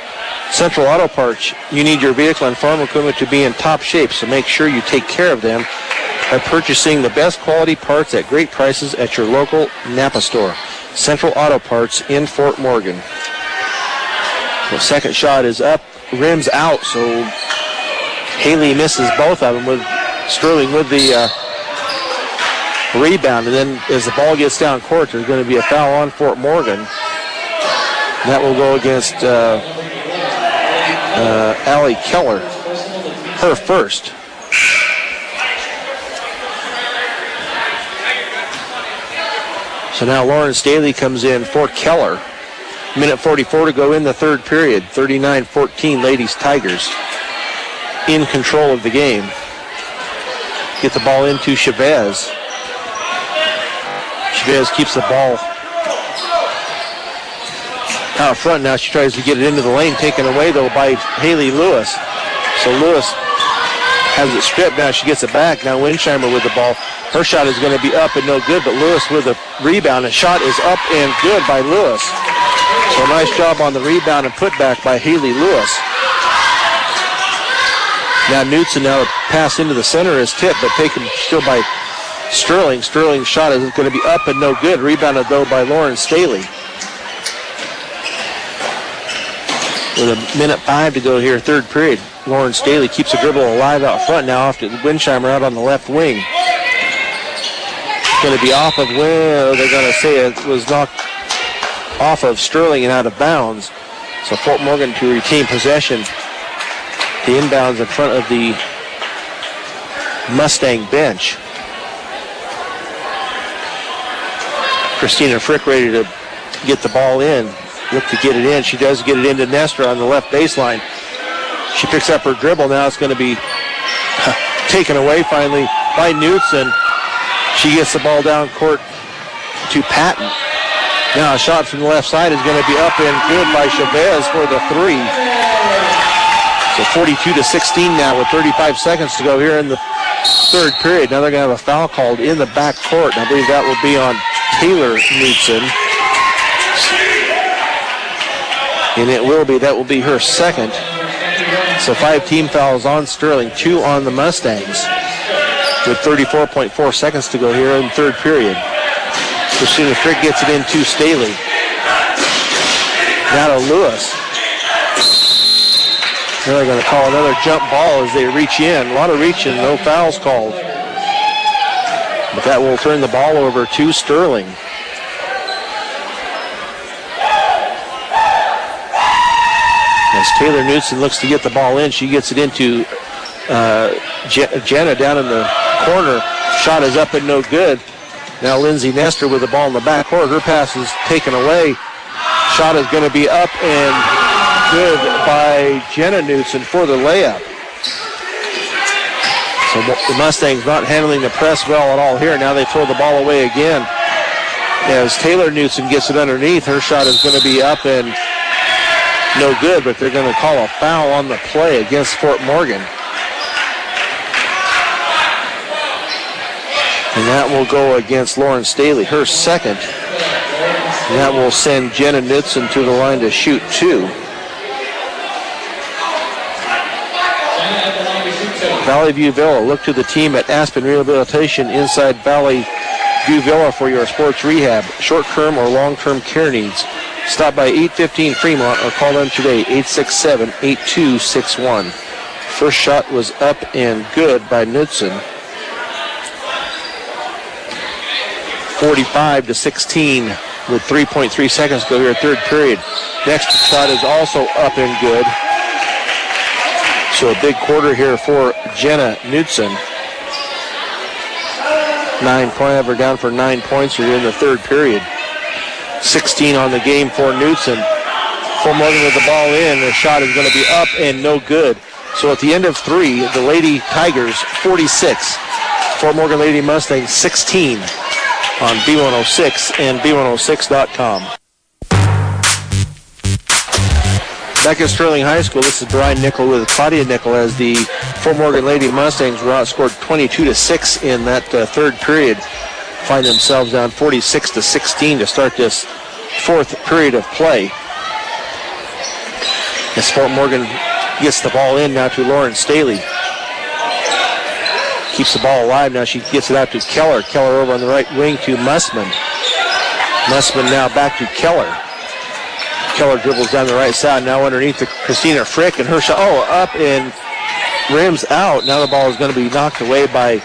Central Auto Parts, you need your vehicle and farm equipment to be in top shape, so make sure you take care of them by purchasing the best quality parts at great prices at your local Napa store. Central Auto Parts in Fort Morgan. The second shot is up, rims out, so Haley misses both of them with Sterling with the rebound. And then as the ball gets down court, there's going to be a foul on Fort Morgan. And that will go against Allie Keller, her first. So now Lauren Staley comes in for Keller. Minute 44 to go in the third period. 39-14 Ladies Tigers in control of the game. Get the ball into Chavez. Chavez keeps the ball out front. Now she tries to get it into the lane, taken away though by Haley Lewis. So Lewis has it stripped. Now she gets it back. Now Winsheimer with the ball. Her shot is going to be up and no good, but Lewis with a rebound. The shot is up and good by Lewis. So a nice job on the rebound and putback by Haley Lewis. Now Knutson, now the pass into the center is tipped, but taken still by Sterling. Sterling's shot is going to be up and no good. Rebounded though by Lauren Staley. With a minute 5 to go here, third period. Lauren Staley keeps the dribble alive out front now off to Winsheimer out on the left wing. It's going to be off of where they're going to say it was knocked off of Sterling and out of bounds. So Fort Morgan to retain possession. The inbounds in front of the Mustang bench. Christina Frick ready to get the ball in. Look to get it in. She does get it into Nestor on the left baseline. She picks up her dribble. Now it's going to be taken away finally by Knutson. She gets the ball down court to Patton. Now a shot from the left side is going to be up and good by Chavez for the 3. So 42-16 now with 35 seconds to go here in the third period. Now they're going to have a foul called in the back court. And I believe that will be on Taylor Knutson. And that will be her second. So 5 team fouls on Sterling, 2 on the Mustangs. With 34.4 seconds to go here in the third period. Christina Frick gets it into Staley. Now to Lewis. They're going to call another jump ball as they reach in. A lot of reaching, no fouls called. But that will turn the ball over to Sterling. As Taylor Knutson looks to get the ball in, she gets it into Jenna down in the corner. Shot is up and no good. Now Lindsay Nestor with the ball in the back court. Her pass is taken away. Shot is going to be up and good by Jenna Knutson for the layup. So the Mustangs not handling the press well at all here. Now they throw the ball away again. As Taylor Knutson gets it underneath, her shot is going to be up and no good, but they're going to call a foul on the play against Fort Morgan. And that will go against Lauren Staley, her second. And that will send Jenna Knutson to the line to shoot 2. Valley View Villa. Look to the team at Aspen Rehabilitation inside Valley View Villa for your sports rehab, short-term or long-term care needs. Stop by 815 Fremont or call them today, 867-8261. First shot was up and good by Knudsen. 45-16 with 3.3 seconds to go here, third period. Next shot is also up and good. So a big quarter here for Jenna Knudsen. 9 down for 9 points here in the third period. 16 on the game for Knudsen. Fort Morgan with the ball in. The shot is going to be up and no good. So at the end of 3, the Lady Tigers 46. Fort Morgan Lady Mustangs 16 on B106 and B106.com. Back at Sterling High School, this is Brian Nickel with Claudia Nickel as the Fort Morgan Lady Mustangs were outscored 22-6 in that third period. Find themselves down 46-16 to start this fourth period of play. As Fort Morgan gets the ball in now to Lauren Staley. Keeps the ball alive now. She gets it out to Keller. Keller over on the right wing to Mussman. Mussman now back to Keller. Keller dribbles down the right side. Now underneath to Christina Frick and her shot. Oh, up and rims out. Now the ball is going to be knocked away by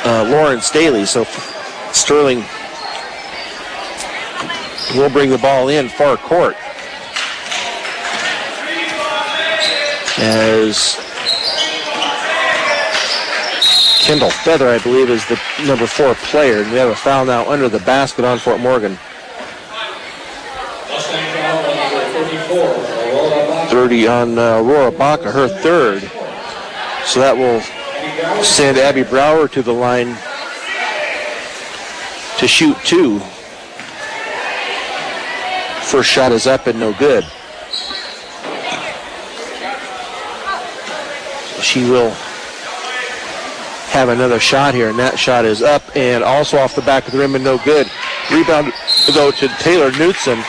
Lauren Staley. So Sterling will bring the ball in far court. As Kendall Feather, I believe, is the number 4 player. And we have a foul now under the basket on Fort Morgan. 30 on Aurora Baca, her third. So that will send Abby Brower to the line to shoot 2. First shot is up and no good. She will have another shot here, and that shot is up and also off the back of the rim and no good. Rebound, though, to Taylor Knudsen.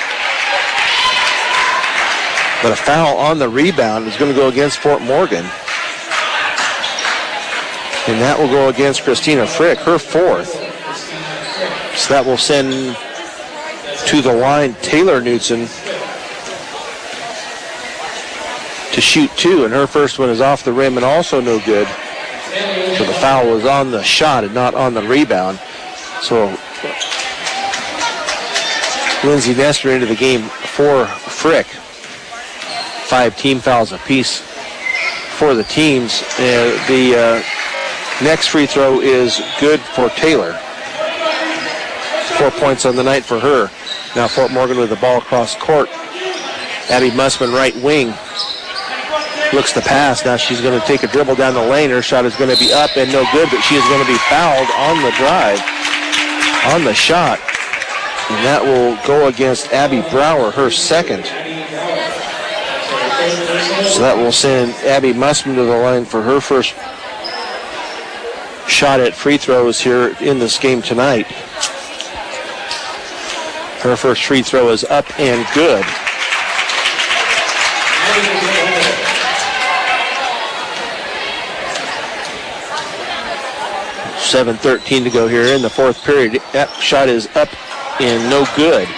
But a foul on the rebound is going to go against Fort Morgan. And that will go against Christina Frick, her 4th. So that will send to the line Taylor Knudsen to shoot 2, and her first one is off the rim and also no good. So the foul was on the shot and not on the rebound. So Lindsay Nestor into the game for Frick. 5 team fouls apiece for the teams. The next free throw is good for Taylor. 4 points on the night for her. Now Fort Morgan with the ball across court. Abby Mussman, right wing. Looks to pass. Now she's going to take a dribble down the lane. Her shot is going to be up and no good, but she is going to be fouled on the drive, on the shot. And that will go against Abby Brower, her second. So that will send Abby Mussman to the line for her first shot at free throws here in this game tonight. Her first free throw is up and good. .7:13 to go here in the fourth period. That shot is up and no good.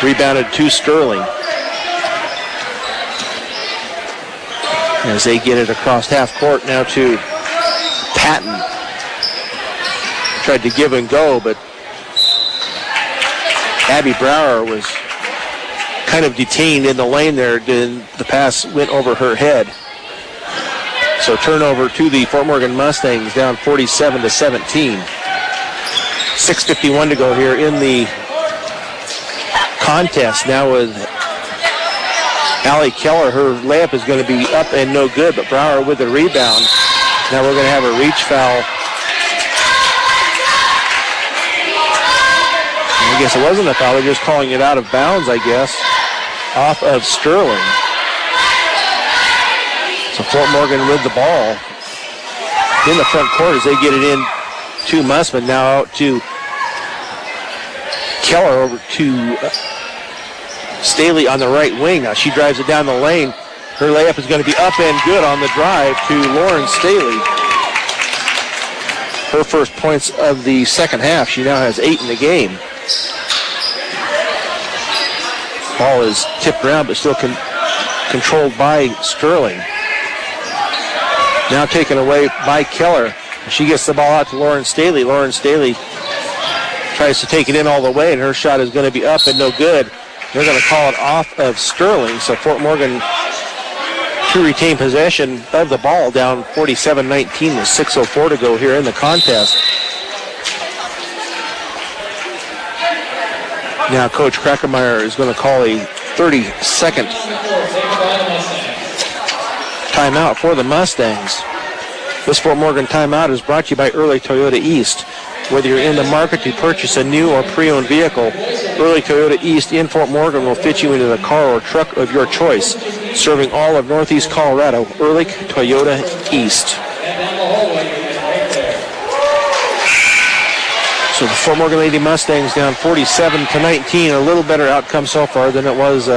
Rebounded to Sterling. As they get it across half court now to Patton. Tried to give and go, but Abby Brower was kind of detained in the lane there. The pass went over her head. So turnover to the Fort Morgan Mustangs, down 47-17. 6:51 to go here in the contest. Now with Allie Keller, her layup is going to be up and no good, but Brower with the rebound. Now we're going to have a reach foul. I guess it wasn't a foul, they're just calling it out of bounds, I guess, off of Sterling. So Fort Morgan with the ball in the front court as they get it in to Mussman. Now out to Keller, over to Staley on the right wing. Now she drives it down the lane. Her layup is going to be up and good on the drive to Lauren Staley. Her first points of the second half. She now has 8 in the game. Ball is tipped around but still controlled by Sterling. Now taken away by Keller. She gets the ball out to Lauren Staley. Lauren Staley tries to take it in all the way, and her shot is going to be up and no good. They're going to call it off of Sterling, so Fort Morgan to retain possession of the ball, down 47-19 with 6:04 to go here in the contest. Now Coach Krackemeyer is going to call a 30-second timeout for the Mustangs. This Fort Morgan timeout is brought to you by Early Toyota East. Whether you're in the market to purchase a new or pre-owned vehicle, Early Toyota East in Fort Morgan will fit you into the car or truck of your choice. Serving all of Northeast Colorado, Ehrlich Toyota East. So the Fort Morgan Lady Mustangs down 47-19. A little better outcome so far than it was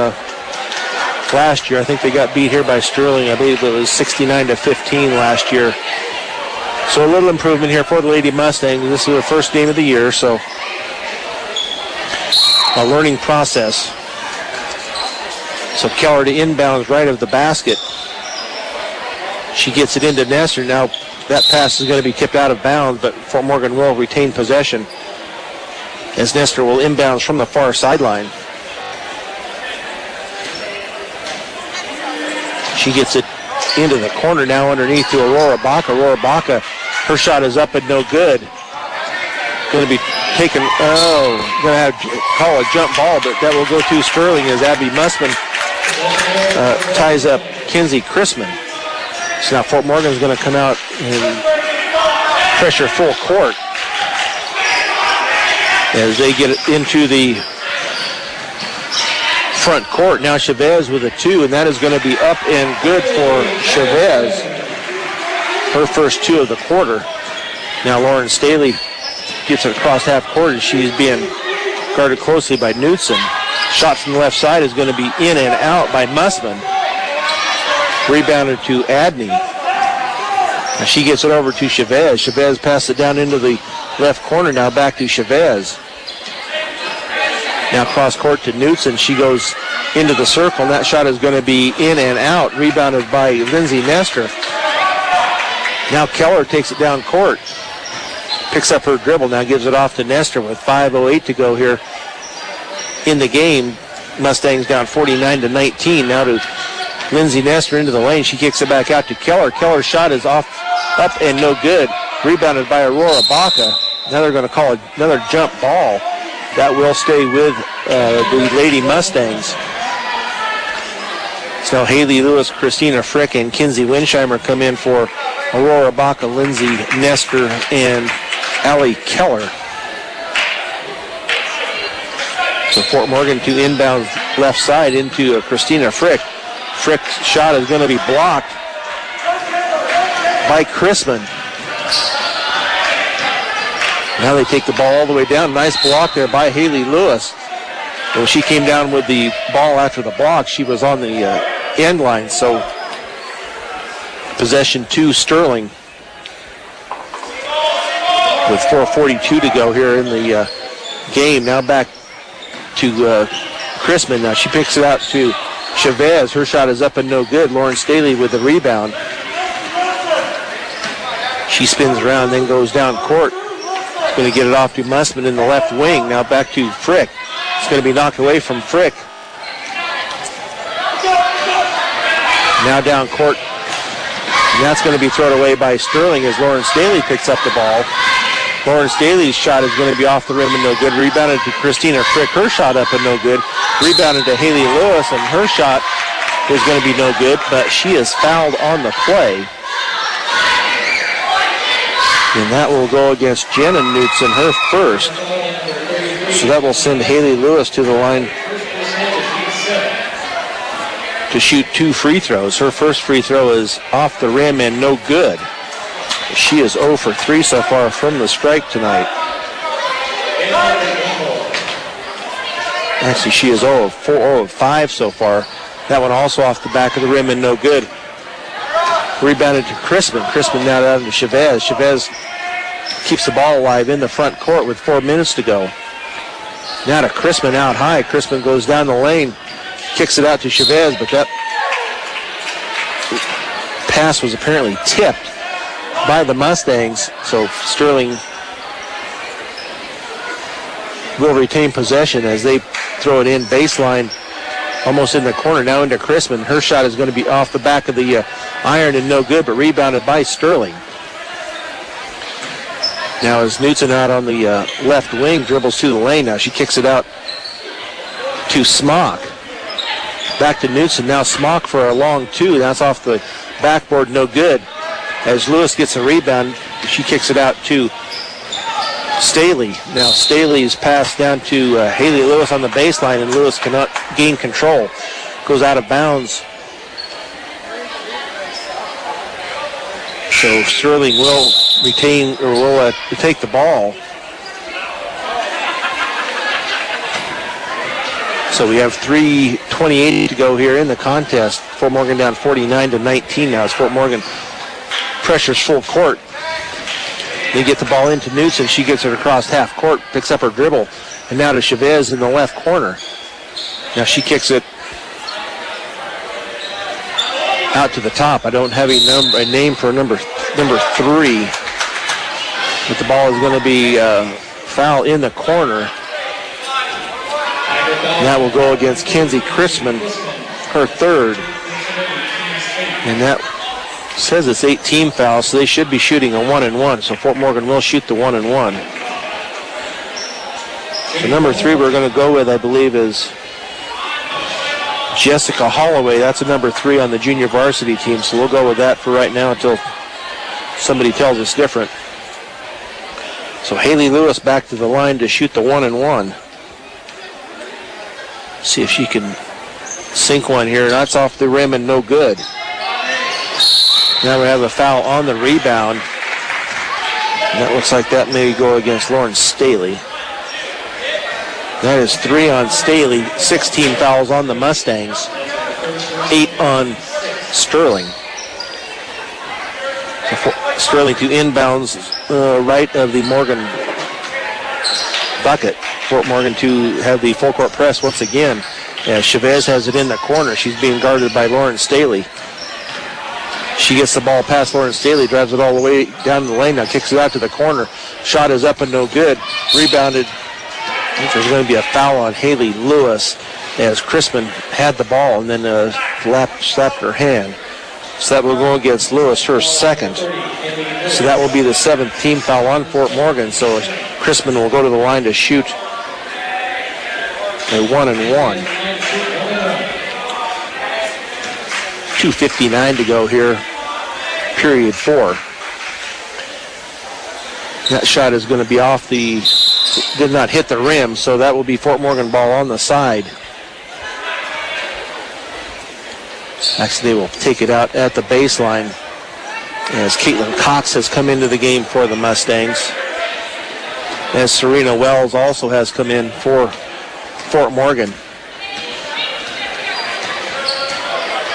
last year. I think they got beat here by Sterling. I believe it was 69-15 last year. So a little improvement here for the Lady Mustangs. This is their first game of the year, so a learning process. So Keller to inbounds right of the basket. She gets it into Nestor. Now that pass is going to be tipped out of bounds, but Fort Morgan will retain possession as Nestor will inbounds from the far sideline. She gets it into the corner now underneath to Aurora Baca. Aurora Baca, her shot is up and no good. Going to be taken, going to have to call a jump ball, but that will go to Sterling as Abby Mussman ties up Kinsey Chrisman. So now Fort Morgan is going to come out and pressure full court as they get it into the front court. Now Chavez with a 2, and that is going to be up and good for Chavez. Her first 2 of the quarter. Now Lauren Staley gets it across half court, and she's being guarded closely by Knudsen. Shot from the left side is going to be in and out by Mussman. Rebounded to Adney. Now she gets it over to Chavez. Chavez passes it down into the left corner. Now back to Chavez. Now cross court to Knudsen. She goes into the circle, and that shot is going to be in and out. Rebounded by Lindsay Nestor. Now Keller takes it down court. Picks up her dribble. Now gives it off to Nestor with 5:08 to go here in the game. Mustangs down 49-19. Now to Lindsay Nestor into the lane. She kicks it back out to Keller. Keller's shot is off, up and no good. Rebounded by Aurora Baca. Now they're going to call another jump ball. That will stay with the Lady Mustangs. So Haley Lewis, Christina Frick, and Kinsey Winsheimer come in for Aurora Baca, Lindsay Nestor, and Allie Keller. So Fort Morgan to inbound left side into Christina Frick. Frick's shot is going to be blocked by Chrisman. Now they take the ball all the way down. Nice block there by Haley Lewis. When she came down with the ball after the block, she was on the end line. So possession to Sterling with 4:42 to go here in the game. Now back to Chrisman. Now she picks it out to Chavez. Her shot is up and no good. Lauren Staley with the rebound. She spins around, then goes down court. Going to get it off to Mussman in the left wing. Now back to Frick. It's going to be knocked away from Frick. Now down court. And that's going to be thrown away by Sterling as Lauren Staley picks up the ball. Lauren Staley's shot is going to be off the rim and no good. Rebounded to Christina Frick. Her shot up and no good. Rebounded to Haley Lewis, and her shot is going to be no good, but she is fouled on the play. And that will go against Jenna Knudsen, her first. So that will send Haley Lewis to the line to shoot 2 free throws. Her first free throw is off the rim and no good. She is 0 for 3 so far from the strike tonight. Actually, she is 0 of 5 so far That one also off the back of the rim and no good. Rebounded to Crispin. Crispin now down to Chavez. Chavez keeps the ball alive in the front court with 4 minutes to go. Now to Crispin out high. Crispin goes down the lane, kicks it out to Chavez, but that pass was apparently tipped by the Mustangs, so Sterling will retain possession as they throw it in baseline, almost in the corner, now into Crispin. Her shot is going to be off the back of the iron and no good, but rebounded by Sterling. Now as Knutson out on the left wing, dribbles to the lane. Now she kicks it out to Smock. Back to Knutson. Now Smock for a long two. That's off the backboard, no good. As Lewis gets a rebound, she kicks it out to Staley. Now Staley's pass down to Haley Lewis on the baseline, and Lewis cannot gain control. Goes out of bounds. So Sterling will retain, or will take the ball. So we have 3:28 to go here in the contest. Fort Morgan down 49-19 now as Fort Morgan pressures full court. They get the ball into Knutson. She gets it across half court, picks up her dribble, and now to Chavez in the left corner. Now she kicks it out to the top. I don't have a name for number 3, but the ball is going to be foul in the corner. And that will go against Kenzie Crispin, her third. And that says it's 8-team fouls, so they should be shooting a 1-and-1. So Fort Morgan will shoot the 1-and-1. So number 3 we're going to go with, I believe, is Jessica Holloway. That's a number 3 on the junior varsity team, so we'll go with that for right now until somebody tells us different. So Haley Lewis back to the line to shoot the 1-and-1. See if she can sink one here. That's off the rim and no good. Now we have a foul on the rebound. And that looks like that may go against Lauren Staley. That is 3 on Staley, 16 fouls on the Mustangs, 8 on Sterling. So Sterling to inbounds right of the Morgan bucket. Fort Morgan to have the full court press once again. Chavez has it in the corner. She's being guarded by Lauren Staley. She gets the ball past Lauren Staley, drives it all the way down the lane, now kicks it out to the corner. Shot is up and no good. Rebounded. I think there's going to be a foul on Haley Lewis as Crispin had the ball and then slapped her hand. So that will go against Lewis, her second. So that will be the 7th team foul on Fort Morgan. So Crispin will go to the line to shoot a 1-and-1. 2:59 to go here, period 4. That shot is going to be off the, did not hit the rim, so that will be Fort Morgan ball on the side. Actually, they will take it out at the baseline as Caitlin Cox has come into the game for the Mustangs. As Serena Wells also has come in for Fort Morgan.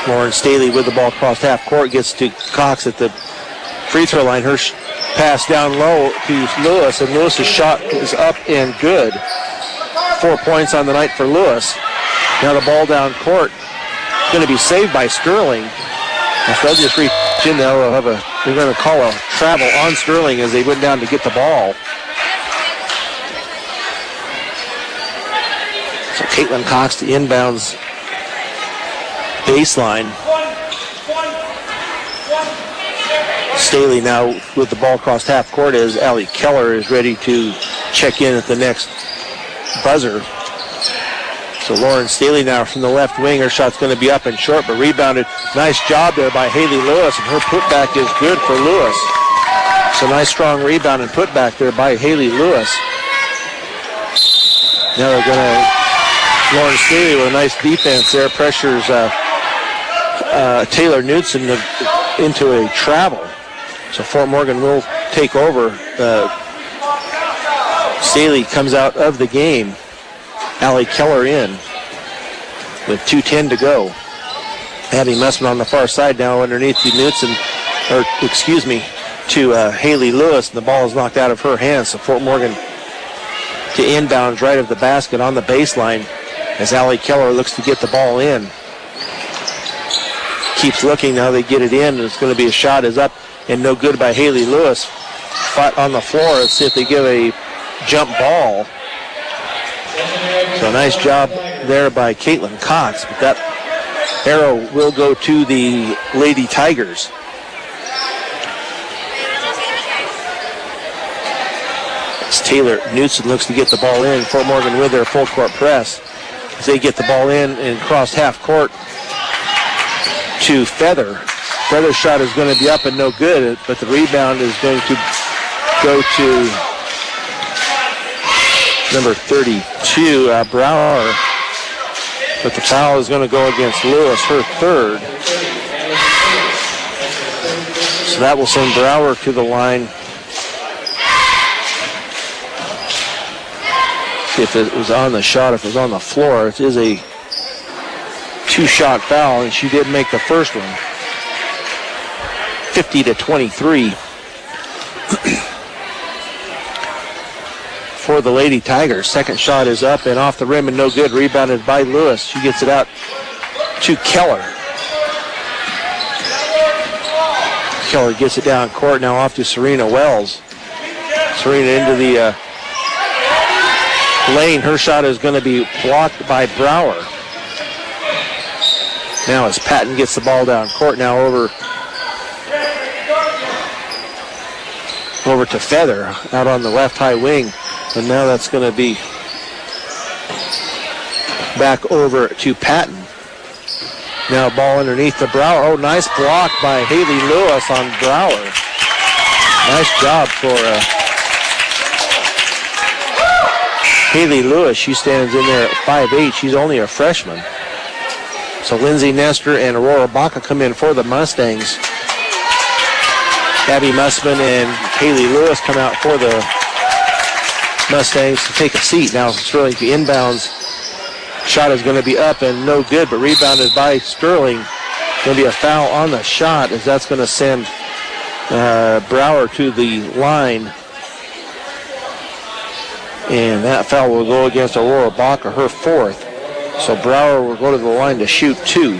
Lauren Staley with the ball across half court, gets to Cox at the free throw line. Her pass down low to Lewis, and Lewis's shot is up and good. 4 points on the night for Lewis. Now the ball down court, going to be saved by Sterling. If they'll just reach in there, they're going to call a travel on Sterling as they went down to get the ball. So Caitlin Cox to inbounds baseline. Staley now with the ball across half court as Allie Keller is ready to check in at the next buzzer. So Lauren Staley now from the left wing. Her shot's going to be up and short, but rebounded. Nice job there by Haley Lewis, and her putback is good for Lewis. So nice strong rebound and putback there by Haley Lewis. Now they're going to, Lauren Staley with a nice defense there, pressures Taylor Knutson into a travel. So Fort Morgan will take over. Staley comes out of the game. Allie Keller in with 2:10 to go. Abby Mussman on the far side now underneath to Haley Lewis, and the ball is knocked out of her hands. So Fort Morgan to inbounds right of the basket on the baseline as Allie Keller looks to get the ball in. Keeps looking, now they get it in, and it's going to be a shot is up and no good by Haley Lewis. Fought on the floor. Let's see if they give a jump ball. So nice job there by Caitlin Cox, but that arrow will go to the Lady Tigers. As Taylor Knudsen looks to get the ball in. Fort Morgan with their full court press. As they get the ball in and cross half court to Feather. Feather's shot is going to be up and no good, but the rebound is going to go to number 32, Brower. But the foul is going to go against Lewis, her third. So that will send Brower to the line. If it was on the shot, if it was on the floor, it is a two-shot foul, and she did make the first one. 50-23. For the Lady Tigers. Second shot is up and off the rim and no good. Rebounded by Lewis. She gets it out to Keller. Keller gets it down court. Now off to Serena Wells. Serena into the lane. Her shot is going to be blocked by Brower. Now as Patton gets the ball down court, now over to Feather out on the left high wing. And now that's going to be back over to Patton. Now ball underneath the Brower. Oh, nice block by Haley Lewis on Brower. Nice job for Haley Lewis. She stands in there at 5'8". She's only a freshman. So Lindsay Nestor and Aurora Baca come in for the Mustangs. Abby Mussman and Haley Lewis come out for the Mustangs to take a seat. Now Sterling to inbounds. Shot is going to be up and no good, but rebounded by Sterling. Going to be a foul on the shot as that's going to send Brower to the line. And that foul will go against Aurora Baca, her fourth. So Brower will go to the line to shoot two.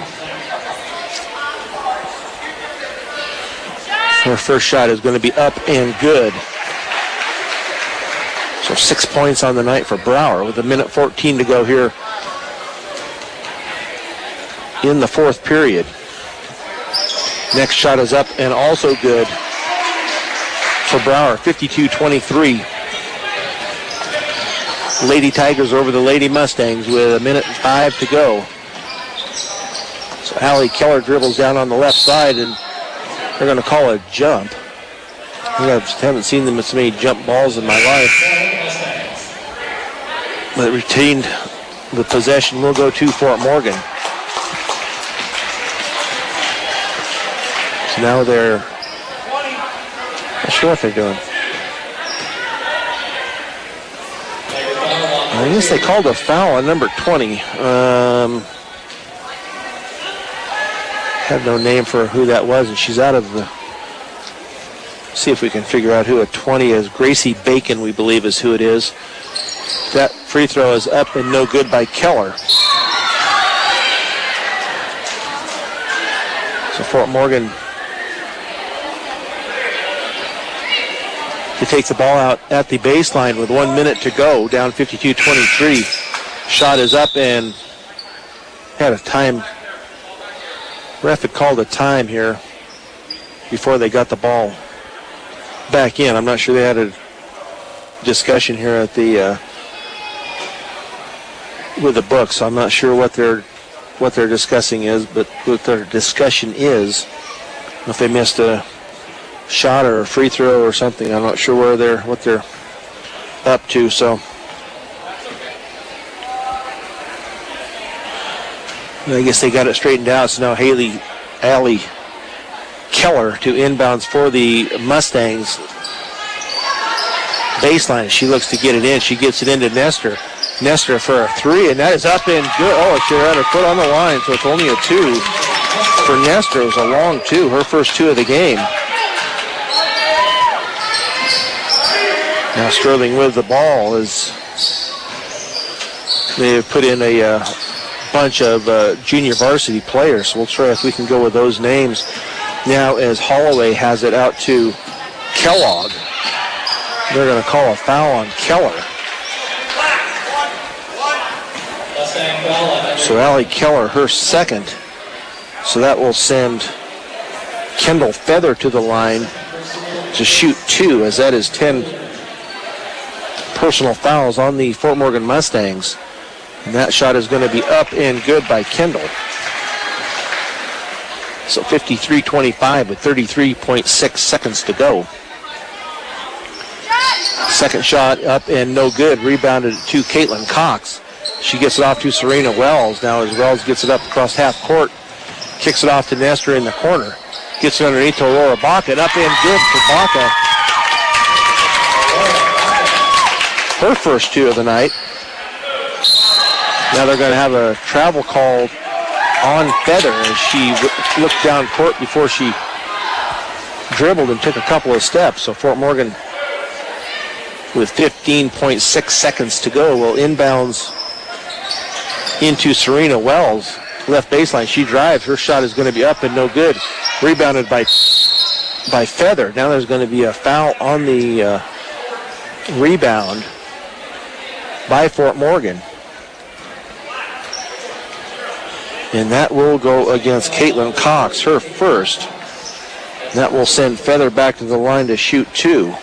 Her first shot is going to be up and good. So 6 points on the night for Brower with 1:14 to go here in the fourth period. Next shot is up and also good for Brower, 52-23. Lady Tigers over the Lady Mustangs with 1:05 to go. So Allie Keller dribbles down on the left side and they're going to call a jump. I haven't seen them with so many jump balls in my life. But retained the possession will go to Fort Morgan. So now they're not sure what they're doing. I guess they called a foul on number 20. Have no name for who that was, and she's out of the... See if we can figure out who a 20 is. Gracie Bacon, we believe, is who it is. That free throw is up and no good by Keller. So Fort Morgan to take the ball out at the baseline with 1 minute to go, down 52-23. Shot is up and had a time. Ref had called a time here before they got the ball back in. I'm not sure they had a discussion here at the with the book, so I'm not sure what their discussing is, but what their discussion is. If they missed a shot or a free throw or something, I'm not sure what they're up to. So I guess they got it straightened out. So now Allie Keller to inbounds for the Mustangs. Baseline. She looks to get it in. She gets it into Nestor. Nestor for a three, and that is up and good. Oh, she had her foot on the line, so it's only a two. for Nestor. It was a long two, her first two of the game. Now Sterling with the ball as they have put in a bunch of junior varsity players. So we'll try if we can go with those names now as Holloway has it out to Kellogg. They're going to call a foul on Keller. So Allie Keller, her second. So that will send Kendall Feather to the line to shoot two, as that is 10 personal fouls on the Fort Morgan Mustangs. And that shot is going to be up and good by Kendall. So 53-25 with 33.6 seconds to go. Second shot up and no good. Rebounded to Caitlin Cox. She gets it off to Serena Wells. Now as Wells gets it up across half court, kicks it off to Nestor in the corner. Gets it underneath to Aurora Baca, and up and good for Baca. Her first two of the night. Now they're going to have a travel called on Feather as she looked down court before she dribbled and took a couple of steps. So Fort Morgan with 15.6 seconds to go will inbounds into Serena Wells. Left baseline, she drives. Her shot is going to be up and no good. Rebounded by Feather. Now there's going to be a foul on the rebound by Fort Morgan. And that will go against Caitlin Cox, her first. That will send Feather back to the line to shoot two.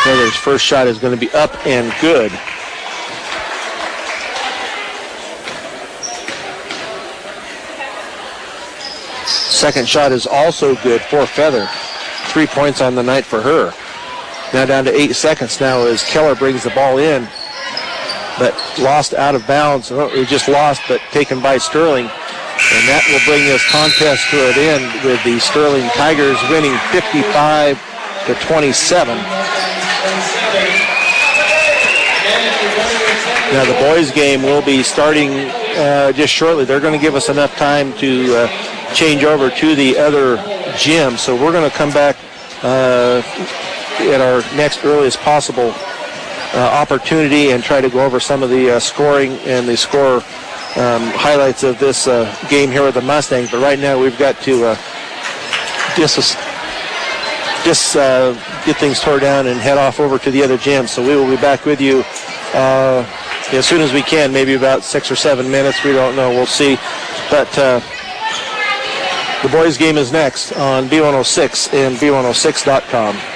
Feather's first shot is going to be up and good. Second shot is also good for Feather. 3 points on the night for her. Now down to 8 seconds now as Keller brings the ball in, but lost out of bounds. It just lost, but taken by Sterling. And that will bring this contest to an end with the Sterling Tigers winning 55-27. Now the boys' game will be starting just shortly. They're going to give us enough time to change over to the other gym. So we're going to come back at our next earliest possible opportunity and try to go over some of the scoring and the score highlights of this game here with the Mustangs. But right now we've got to just get things tore down and head off over to the other gym. So we will be back with you as soon as we can, maybe about 6 or 7 minutes. We don't know. We'll see. But the boys' game is next on B106 and B106.com.